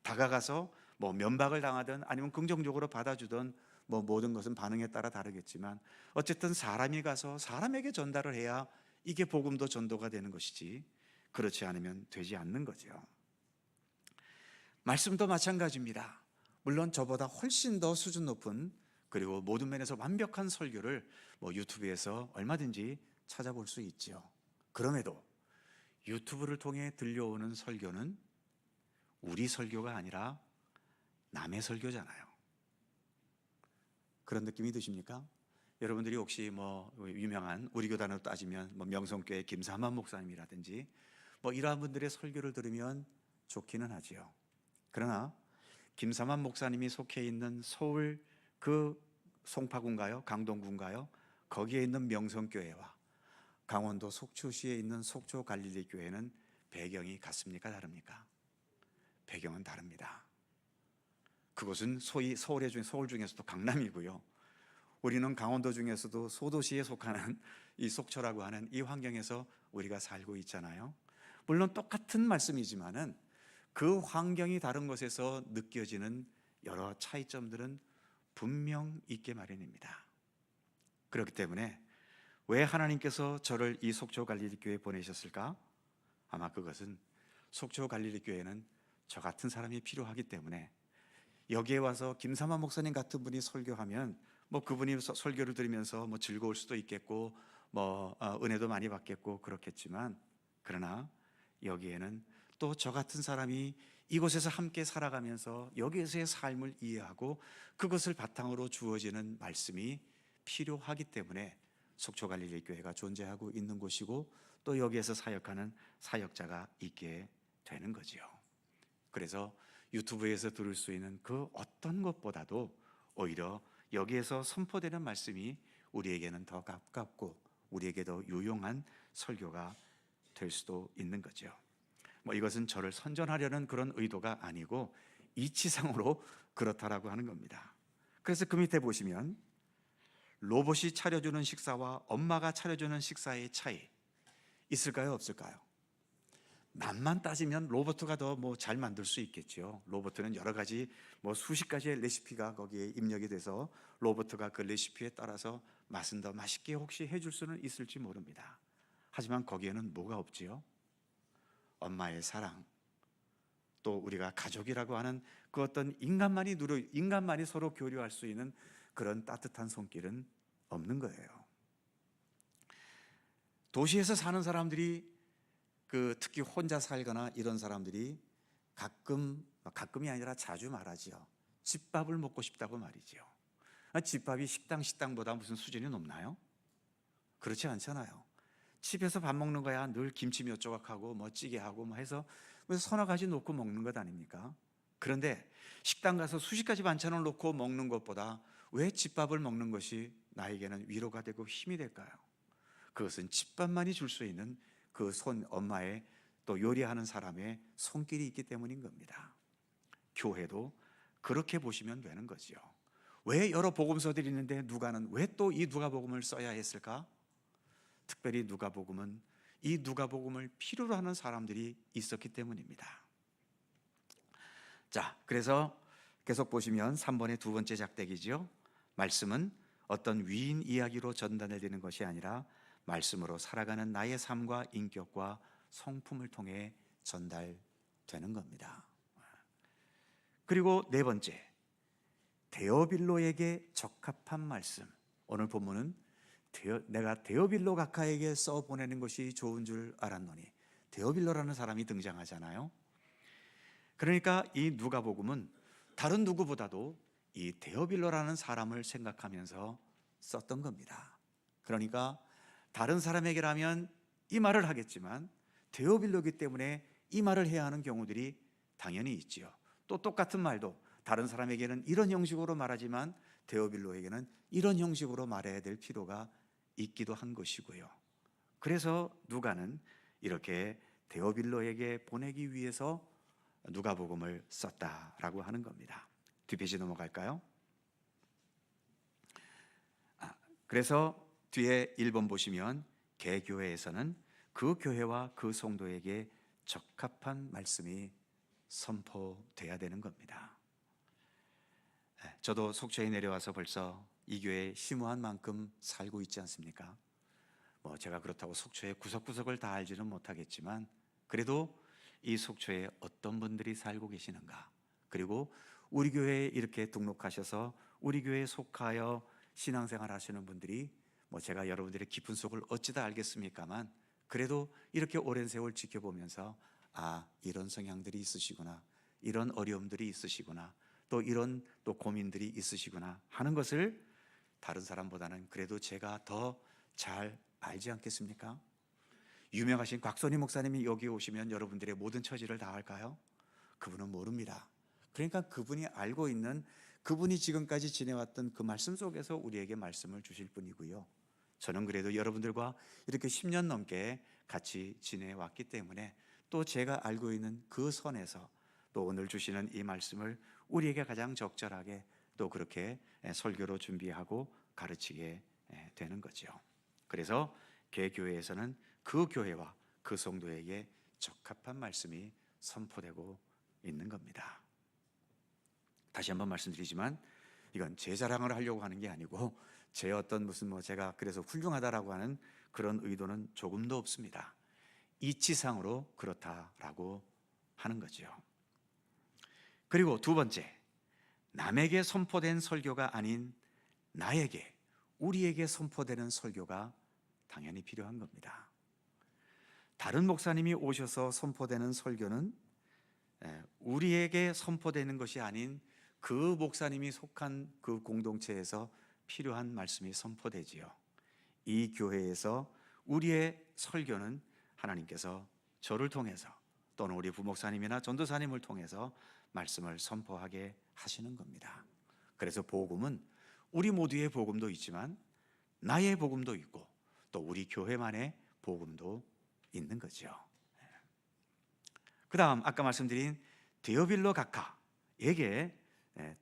다가가서 뭐 면박을 당하든 아니면 긍정적으로 받아주든 뭐 모든 것은 반응에 따라 다르겠지만 어쨌든 사람이 가서 사람에게 전달을 해야 이게 복음도 전도가 되는 것이지, 그렇지 않으면 되지 않는 거죠. 말씀도 마찬가지입니다. 물론 저보다 훨씬 더 수준 높은, 그리고 모든 면에서 완벽한 설교를 유튜브에서 얼마든지 찾아볼 수 있죠. 그럼에도 유튜브를 통해 들려오는 설교는 우리 설교가 아니라 남의 설교잖아요. 그런 느낌이 드십니까? 여러분들이 혹시 유명한 우리 교단으로 따지면 명성교회 김사만 목사님이라든지 이러한 분들의 설교를 들으면 좋기는 하지요. 그러나 김사만 목사님이 속해 있는 서울 그 송파군가요? 강동군가요? 거기에 있는 명성교회와 강원도 속초시에 있는 속초 갈릴리 교회는 배경이 같습니까? 다릅니까? 배경은 다릅니다. 그곳은 소위 서울 중에서도 강남이고요. 우리는 강원도 중에서도 소도시에 속하는 이 속초라고 하는 이 환경에서 우리가 살고 있잖아요. 물론 똑같은 말씀이지만은 그 환경이 다른 곳에서 느껴지는 여러 차이점들은 분명 있게 마련입니다. 그렇기 때문에 왜 하나님께서 저를 이 속초 갈릴리 교회에 보내셨을까? 아마 그것은 속초 갈릴리 교회는 저 같은 사람이 필요하기 때문에, 여기에 와서 김사만 목사님 같은 분이 설교하면 그분이 설교를 들으면서 즐거울 수도 있겠고 은혜도 많이 받겠고 그렇겠지만, 그러나 여기에는 또 저 같은 사람이 이곳에서 함께 살아가면서 여기에서의 삶을 이해하고 그것을 바탕으로 주어지는 말씀이 필요하기 때문에 속초 갈릴리 교회가 존재하고 있는 곳이고 또 여기에서 사역하는 사역자가 있게 되는 거지요. 그래서 유튜브에서 들을 수 있는 그 어떤 것보다도 오히려 여기에서 선포되는 말씀이 우리에게는 더 가깝고 우리에게 더 유용한 설교가 될 수도 있는 거죠. 이것은 저를 선전하려는 그런 의도가 아니고 이치상으로 그렇다라고 하는 겁니다. 그래서 그 밑에 보시면 로봇이 차려주는 식사와 엄마가 차려주는 식사의 차이 있을까요, 없을까요? 맛만 따지면 로봇가 더 잘 만들 수 있겠죠. 로봇은 여러 가지 수십 가지의 레시피가 거기에 입력이 돼서 로봇가 그 레시피에 따라서 맛은 더 맛있게 혹시 해줄 수는 있을지 모릅니다. 하지만 거기에는 뭐가 없지요? 엄마의 사랑, 또 우리가 가족이라고 하는 그 어떤 인간만이 서로 교류할 수 있는 그런 따뜻한 손길은 없는 거예요. 도시에서 사는 사람들이 특히 혼자 살거나 이런 사람들이 가끔이 아니라 자주 말하지요. 집밥을 먹고 싶다고 말이지요. 집밥이 식당보다 무슨 수준이 높나요? 그렇지 않잖아요. 집에서 밥 먹는 거야 늘 김치 몇 조각하고 찌개하고 해서 서너 가지 놓고 먹는 것 아닙니까? 그런데 식당 가서 수십 가지 반찬을 놓고 먹는 것보다 왜 집밥을 먹는 것이 나에게는 위로가 되고 힘이 될까요? 그것은 집밥만이 줄 수 있는 그 엄마의 또 요리하는 사람의 손길이 있기 때문인 겁니다. 교회도 그렇게 보시면 되는 거죠. 왜 여러 복음서들이 있는데 누가는 왜 또 이 누가복음을 써야 했을까? 특별히 누가복음은 이 누가복음을 필요로 하는 사람들이 있었기 때문입니다. 자, 그래서 계속 보시면 3번의 두 번째 작대기죠. 말씀은 어떤 위인 이야기로 전달되는 것이 아니라 말씀으로 살아가는 나의 삶과 인격과 성품을 통해 전달되는 겁니다. 그리고 네 번째, 데오빌로에게 적합한 말씀. 오늘 본문은 내가 데오빌로 각하에게 써 보내는 것이 좋은 줄 알았노니, 데오빌로라는 사람이 등장하잖아요. 그러니까 이 누가복음은 다른 누구보다도 이 데오빌로라는 사람을 생각하면서 썼던 겁니다. 그러니까 다른 사람에게라면 이 말을 하겠지만 데오빌로이기 때문에 이 말을 해야 하는 경우들이 당연히 있지요. 또 똑같은 말도 다른 사람에게는 이런 형식으로 말하지만 데오빌로에게는 이런 형식으로 말해야 될 필요가 있기도 한 것이고요. 그래서 누가는 이렇게 데오빌로에게 보내기 위해서 누가복음을 썼다라고 하는 겁니다. 뒷페이지 넘어갈까요? 그래서 뒤에 1번 보시면 개교회에서는 그 교회와 그 성도에게 적합한 말씀이 선포돼야 되는 겁니다. 저도 속초에 내려와서 벌써 이 교회에 심오한 만큼 살고 있지 않습니까? 제가 그렇다고 속초의 구석구석을 다 알지는 못하겠지만 그래도 이 속초에 어떤 분들이 살고 계시는가, 그리고 우리 교회에 이렇게 등록하셔서 우리 교회에 속하여 신앙생활 하시는 분들이 제가 여러분들의 깊은 속을 어찌다 알겠습니까만 그래도 이렇게 오랜 세월 지켜보면서 이런 성향들이 있으시구나, 이런 어려움들이 있으시구나, 또 이런 또 고민들이 있으시구나 하는 것을 다른 사람보다는 그래도 제가 더 잘 알지 않겠습니까? 유명하신 곽선희 목사님이 여기 오시면 여러분들의 모든 처지를 다 알까요? 그분은 모릅니다. 그러니까 그분이 알고 있는, 그분이 지금까지 지내왔던 그 말씀 속에서 우리에게 말씀을 주실 분이고요. 저는 그래도 여러분들과 이렇게 10년 넘게 같이 지내왔기 때문에 또 제가 알고 있는 그 선에서 또 오늘 주시는 이 말씀을 우리에게 가장 적절하게 또 그렇게 설교로 준비하고 가르치게 되는 거죠. 그래서 개교회에서는 그 교회와 그 성도에게 적합한 말씀이 선포되고 있는 겁니다. 다시 한번 말씀드리지만 이건 제 자랑을 하려고 하는 게 아니고 제 어떤 제가 그래서 훌륭하다라고 하는 그런 의도는 조금도 없습니다. 이치상으로 그렇다라고 하는 거죠. 그리고 두 번째, 남에게 선포된 설교가 아닌 나에게, 우리에게 선포되는 설교가 당연히 필요한 겁니다. 다른 목사님이 오셔서 선포되는 설교는 우리에게 선포되는 것이 아닌 그 목사님이 속한 그 공동체에서 필요한 말씀이 선포되지요. 이 교회에서 우리의 설교는 하나님께서 저를 통해서 또는 우리 부목사님이나 전도사님을 통해서 말씀을 선포하게 하시는 겁니다. 그래서 복음은 우리 모두의 복음도 있지만 나의 복음도 있고 또 우리 교회만의 복음도 있는 거죠. 그 다음 아까 말씀드린 데오빌로 각하에게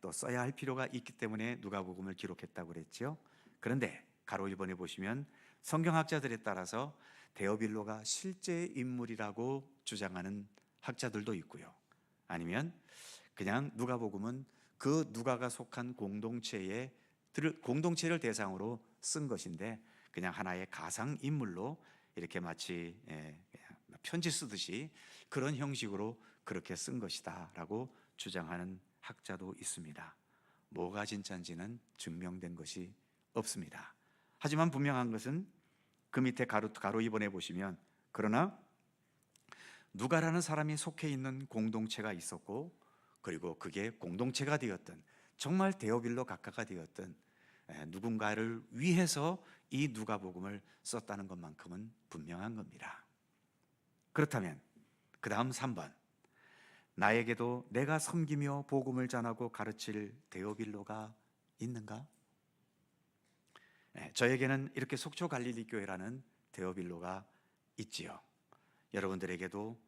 또 써야 할 필요가 있기 때문에 누가복음을 기록했다고 그랬죠. 그런데 가로 1번에 보시면 성경학자들에 따라서 데오빌로가 실제 인물이라고 주장하는 학자들도 있고요. 아니면 그냥 누가복음은 그 누가가 속한 공동체를 대상으로 쓴 것인데 그냥 하나의 가상 인물로 이렇게 마치 편지 쓰듯이 그런 형식으로 그렇게 쓴 것이다라고 주장하는 학자도 있습니다. 뭐가 진짜인지는 증명된 것이 없습니다. 하지만 분명한 것은 그 밑에 가로 2번에 보시면 그러나 누가라는 사람이 속해 있는 공동체가 있었고 그리고 그게 공동체가 되었든 정말 데오빌로 각하가 되었든 누군가를 위해서 이 누가복음을 썼다는 것만큼은 분명한 겁니다. 그렇다면 그 다음 3번 나에게도 내가 섬기며 복음을 전하고 가르칠 데오빌로가 있는가? 저에게는 이렇게 속초 갈릴리 교회라는 데오빌로가 있지요. 여러분들에게도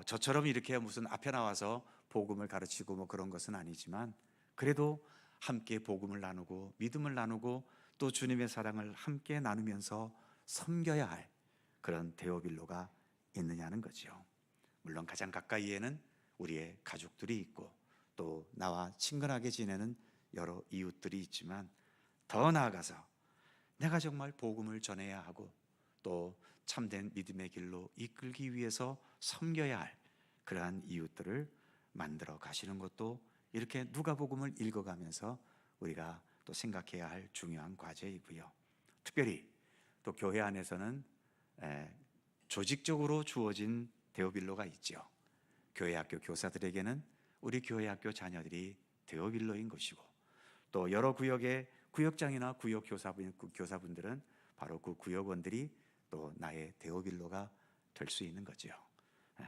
저처럼 이렇게 무슨 앞에 나와서 복음을 가르치고 그런 것은 아니지만 그래도 함께 복음을 나누고 믿음을 나누고 또 주님의 사랑을 함께 나누면서 섬겨야 할 그런 데오빌로가 있느냐는 거죠. 물론 가장 가까이에는 우리의 가족들이 있고 또 나와 친근하게 지내는 여러 이웃들이 있지만 더 나아가서 내가 정말 복음을 전해야 하고 또 참된 믿음의 길로 이끌기 위해서 섬겨야 할 그러한 이웃들을 만들어 가시는 것도 이렇게 누가복음을 읽어가면서 우리가 또 생각해야 할 중요한 과제이고요. 특별히 또 교회 안에서는 조직적으로 주어진 데오빌로가 있죠. 교회 학교 교사들에게는 우리 교회 학교 자녀들이 데오빌로인 것이고 또 여러 구역의 구역장이나 구역 교사분들은 바로 그 구역원들이 또 나의 데오빌로가 될 수 있는 거죠.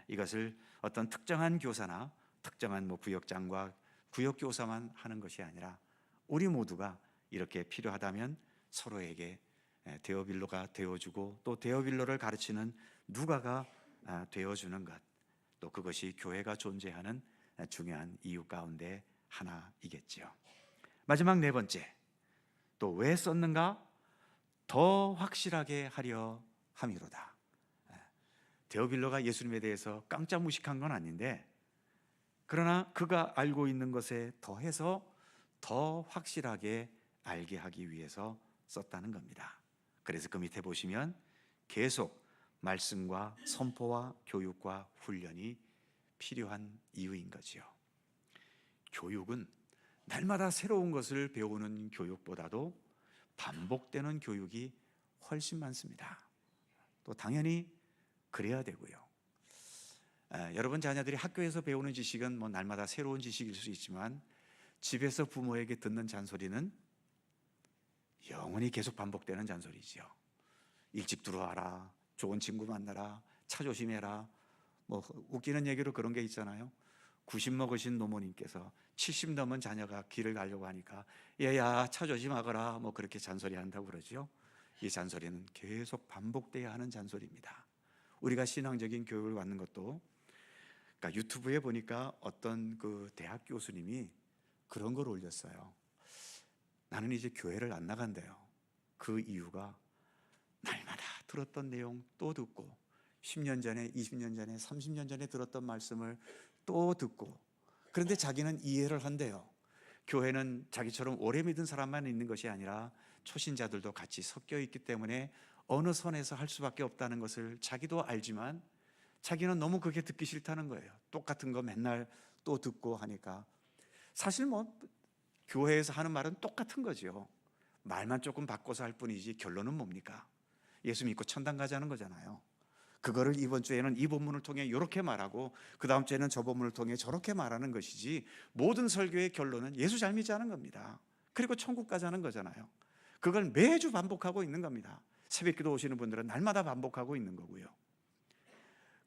이것을 어떤 특정한 교사나 특정한 구역장과 구역 교사만 하는 것이 아니라 우리 모두가 이렇게 필요하다면 서로에게 데오빌로가 되어주고 또 데오빌로를 가르치는 누가가 되어주는 것, 또 그것이 교회가 존재하는 중요한 이유 가운데 하나이겠지요. 마지막 4번째, 또 왜 썼는가? 더 확실하게 하려 함이로다. 데오빌로가 예수님에 대해서 깜짝 무식한 건 아닌데 그러나 그가 알고 있는 것에 더해서 더 확실하게 알게 하기 위해서 썼다는 겁니다. 그래서 그 밑에 보시면 계속 말씀과 선포와 교육과 훈련이 필요한 이유인 거지요. 교육은 날마다 새로운 것을 배우는 교육보다도 반복되는 교육이 훨씬 많습니다. 또 당연히 그래야 되고요. 여러분 자녀들이 학교에서 배우는 지식은 날마다 새로운 지식일 수 있지만 집에서 부모에게 듣는 잔소리는 영원히 계속 반복되는 잔소리지요. 일찍 들어와라, 좋은 친구 만나라, 차 조심해라. 웃기는 얘기로 그런 게 있잖아요. 90 먹으신 노모님께서 70 넘은 자녀가 길을 가려고 하니까 얘야 차 조심하거라 그렇게 잔소리한다고 그러죠. 이 잔소리는 계속 반복돼야 하는 잔소리입니다. 우리가 신앙적인 교육을 받는 것도 그러니까 유튜브에 보니까 어떤 그 대학 교수님이 그런 걸 올렸어요. 나는 이제 교회를 안 나간대요. 그 이유가 날마다 들었던 내용 또 듣고 10년 전에, 20년 전에, 30년 전에 들었던 말씀을 또 듣고 그런데 자기는 이해를 한대요. 교회는 자기처럼 오래 믿은 사람만 있는 것이 아니라 초신자들도 같이 섞여 있기 때문에 어느 선에서 할 수밖에 없다는 것을 자기도 알지만 자기는 너무 그게 듣기 싫다는 거예요. 똑같은 거 맨날 또 듣고 하니까 사실 교회에서 하는 말은 똑같은 거죠. 말만 조금 바꿔서 할 뿐이지 결론은 뭡니까? 예수 믿고 천당 가자는 거잖아요. 그거를 이번 주에는 이 본문을 통해 이렇게 말하고 그 다음 주에는 저 본문을 통해 저렇게 말하는 것이지 모든 설교의 결론은 예수 잘 믿자는 겁니다. 그리고 천국 가자는 거잖아요. 그걸 매주 반복하고 있는 겁니다. 새벽기도 오시는 분들은 날마다 반복하고 있는 거고요.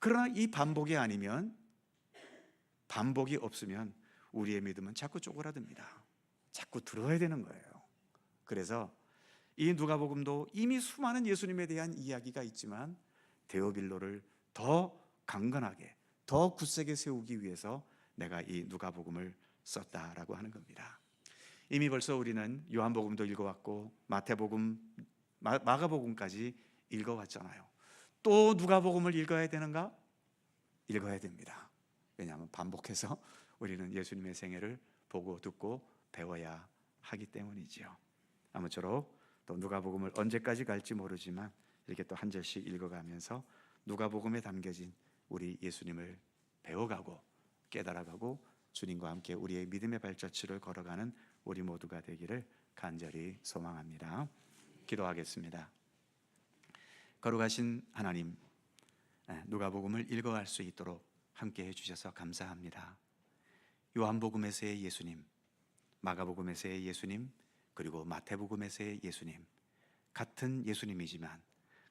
그러나 이 반복이 아니면, 반복이 없으면 우리의 믿음은 자꾸 쪼그라듭니다. 자꾸 들어야 되는 거예요. 그래서 이 누가복음도 이미 수많은 예수님에 대한 이야기가 있지만 데오빌로를 더 강건하게, 더 굳세게 세우기 위해서 내가 이 누가복음을 썼다라고 하는 겁니다. 이미 벌써 우리는 요한복음도 읽어왔고 마태복음, 마가복음까지 읽어왔잖아요. 또 누가복음을 읽어야 되는가? 읽어야 됩니다. 왜냐하면 반복해서 우리는 예수님의 생애를 보고 듣고 배워야 하기 때문이지요. 아무쪼록 또 누가복음을 언제까지 갈지 모르지만 이렇게 또 한 절씩 읽어가면서 누가복음에 담겨진 우리 예수님을 배워가고 깨달아가고 주님과 함께 우리의 믿음의 발자취를 걸어가는 우리 모두가 되기를 간절히 소망합니다. 기도하겠습니다. 거룩하신 하나님, 누가복음을 읽어갈 수 있도록 함께 해주셔서 감사합니다. 요한복음에서의 예수님, 마가복음에서의 예수님, 그리고 마태복음에서의 예수님, 같은 예수님이지만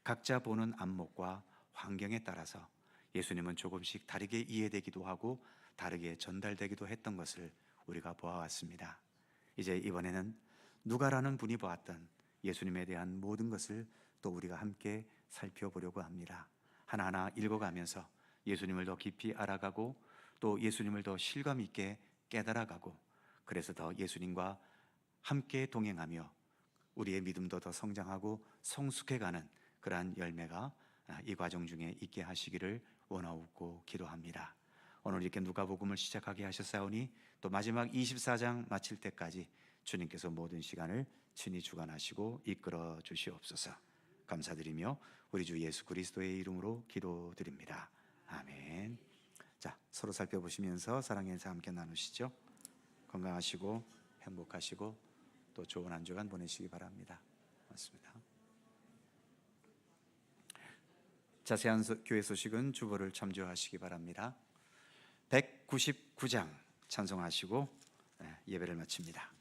각자 보는 안목과 환경에 따라서 예수님은 조금씩 다르게 이해되기도 하고 다르게 전달되기도 했던 것을 우리가 보아왔습니다. 이제 이번에는 누가라는 분이 보았던 예수님에 대한 모든 것을 또 우리가 함께 살펴보려고 합니다. 하나하나 읽어가면서 예수님을 더 깊이 알아가고 또 예수님을 더 실감 있게 깨달아가고, 그래서 더 예수님과 함께 동행하며 우리의 믿음도 더 성장하고 성숙해가는 그러한 열매가 이 과정 중에 있게 하시기를 원하옵고 기도합니다. 오늘 이렇게 누가복음을 시작하게 하셨사오니 또 마지막 24장 마칠 때까지 주님께서 모든 시간을 친히 주관하시고 이끌어 주시옵소서. 감사드리며 우리 주 예수 그리스도의 이름으로 기도드립니다. 아멘. 자, 서로 살펴보시면서 사랑의 인사 함께 나누시죠. 건강하시고 행복하시고 또 좋은 한 주간 보내시기 바랍니다. 고맙습니다. 자세한 교회 소식은 주보를 참조하시기 바랍니다. 199장 찬송하시고 예배를 마칩니다.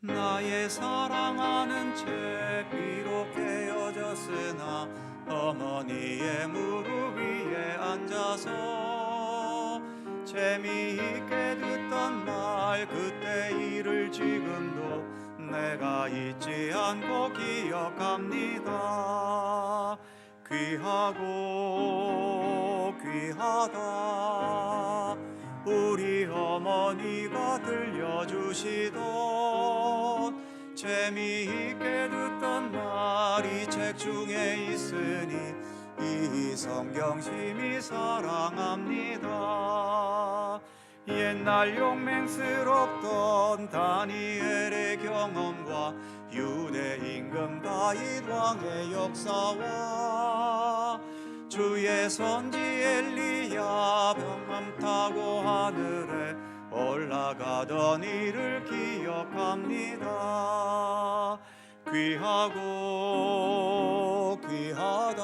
나의 사랑하는 채 비록 헤어졌으나 어머니의 무릎 위에 앉아서 재미있게 듣던 말 그때 일을 지금도 내가 잊지 않고 기억합니다. 귀하고 귀하다 우리 어머니가 들려주시던 재미있게 듣던 말이 책 중에 있으니 이 성경 심히 사랑합니다. 옛날 용맹스럽던 다니엘의 경험과 유대 임금 다윗 왕의 역사와 주의 선지 엘리야 병함 타고 하늘에 올라가던 일을 기억합니다. 귀하고 귀하다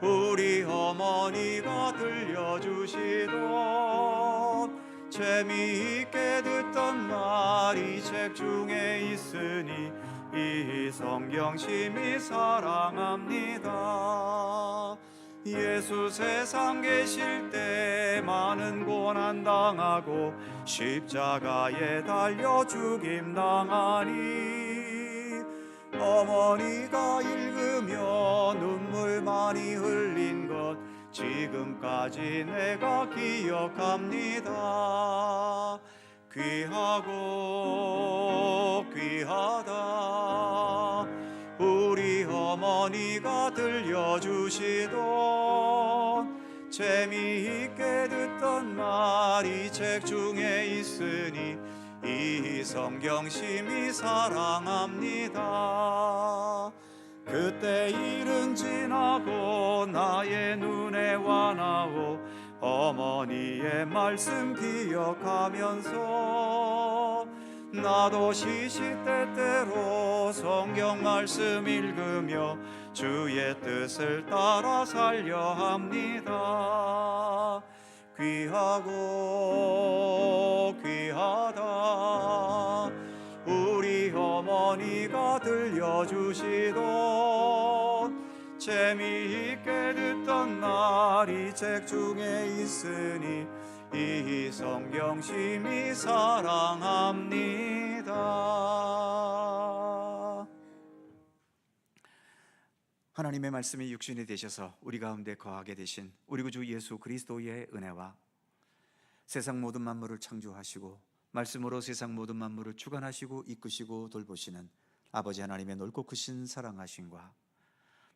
우리 어머니가 들려주시던 재미있게 듣던 말이 책 중에 있으니 이 성경 심히 사랑합니다. 예수 세상 계실 때 많은 고난 당하고 십자가에 달려 죽임 당하니 어머니가 읽으며 눈물 많이 흘린 것 지금까지 내가 기억합니다. 귀하고 귀하다 우리 어머니가 들려주시던 재미있게 듣던 말이 책 중에 있으니 이 성경 심히 사랑합니다. 그때 일은 지나고 나의 눈에 와나오 어머니의 말씀 기억하면서 나도 시시때때로 성경 말씀 읽으며 주의 뜻을 따라 살려 합니다. 귀하고 귀하다. 우리 어머니가 들려주시던 재미있게 듣던 말이 책 중에 있으니 이 성경 심히 사랑합니다. 하나님의 말씀이 육신이 되셔서 우리 가운데 거하게 되신 우리 구주 예수 그리스도의 은혜와 세상 모든 만물을 창조하시고 말씀으로 세상 모든 만물을 주관하시고 이끄시고 돌보시는 아버지 하나님의 넓고 크신 사랑하심과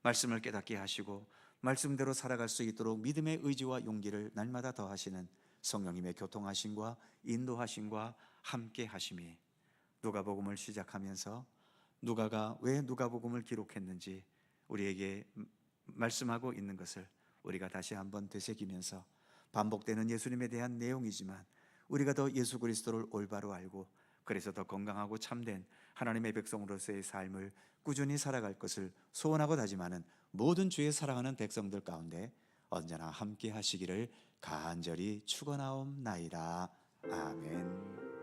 말씀을 깨닫게 하시고 말씀대로 살아갈 수 있도록 믿음의 의지와 용기를 날마다 더하시는 성령님의 교통하심과 인도하심과 함께 하심이 누가복음을 시작하면서 누가가 왜 누가복음을 기록했는지 우리에게 말씀하고 있는 것을 우리가 다시 한번 되새기면서 반복되는 예수님에 대한 내용이지만 우리가 더 예수 그리스도를 올바로 알고 그래서 더 건강하고 참된 하나님의 백성으로서의 삶을 꾸준히 살아갈 것을 소원하고 다짐하는 모든 주의 사랑하는 백성들 가운데 언제나 함께 하시기를 간절히 축원하옵나이다. 아멘.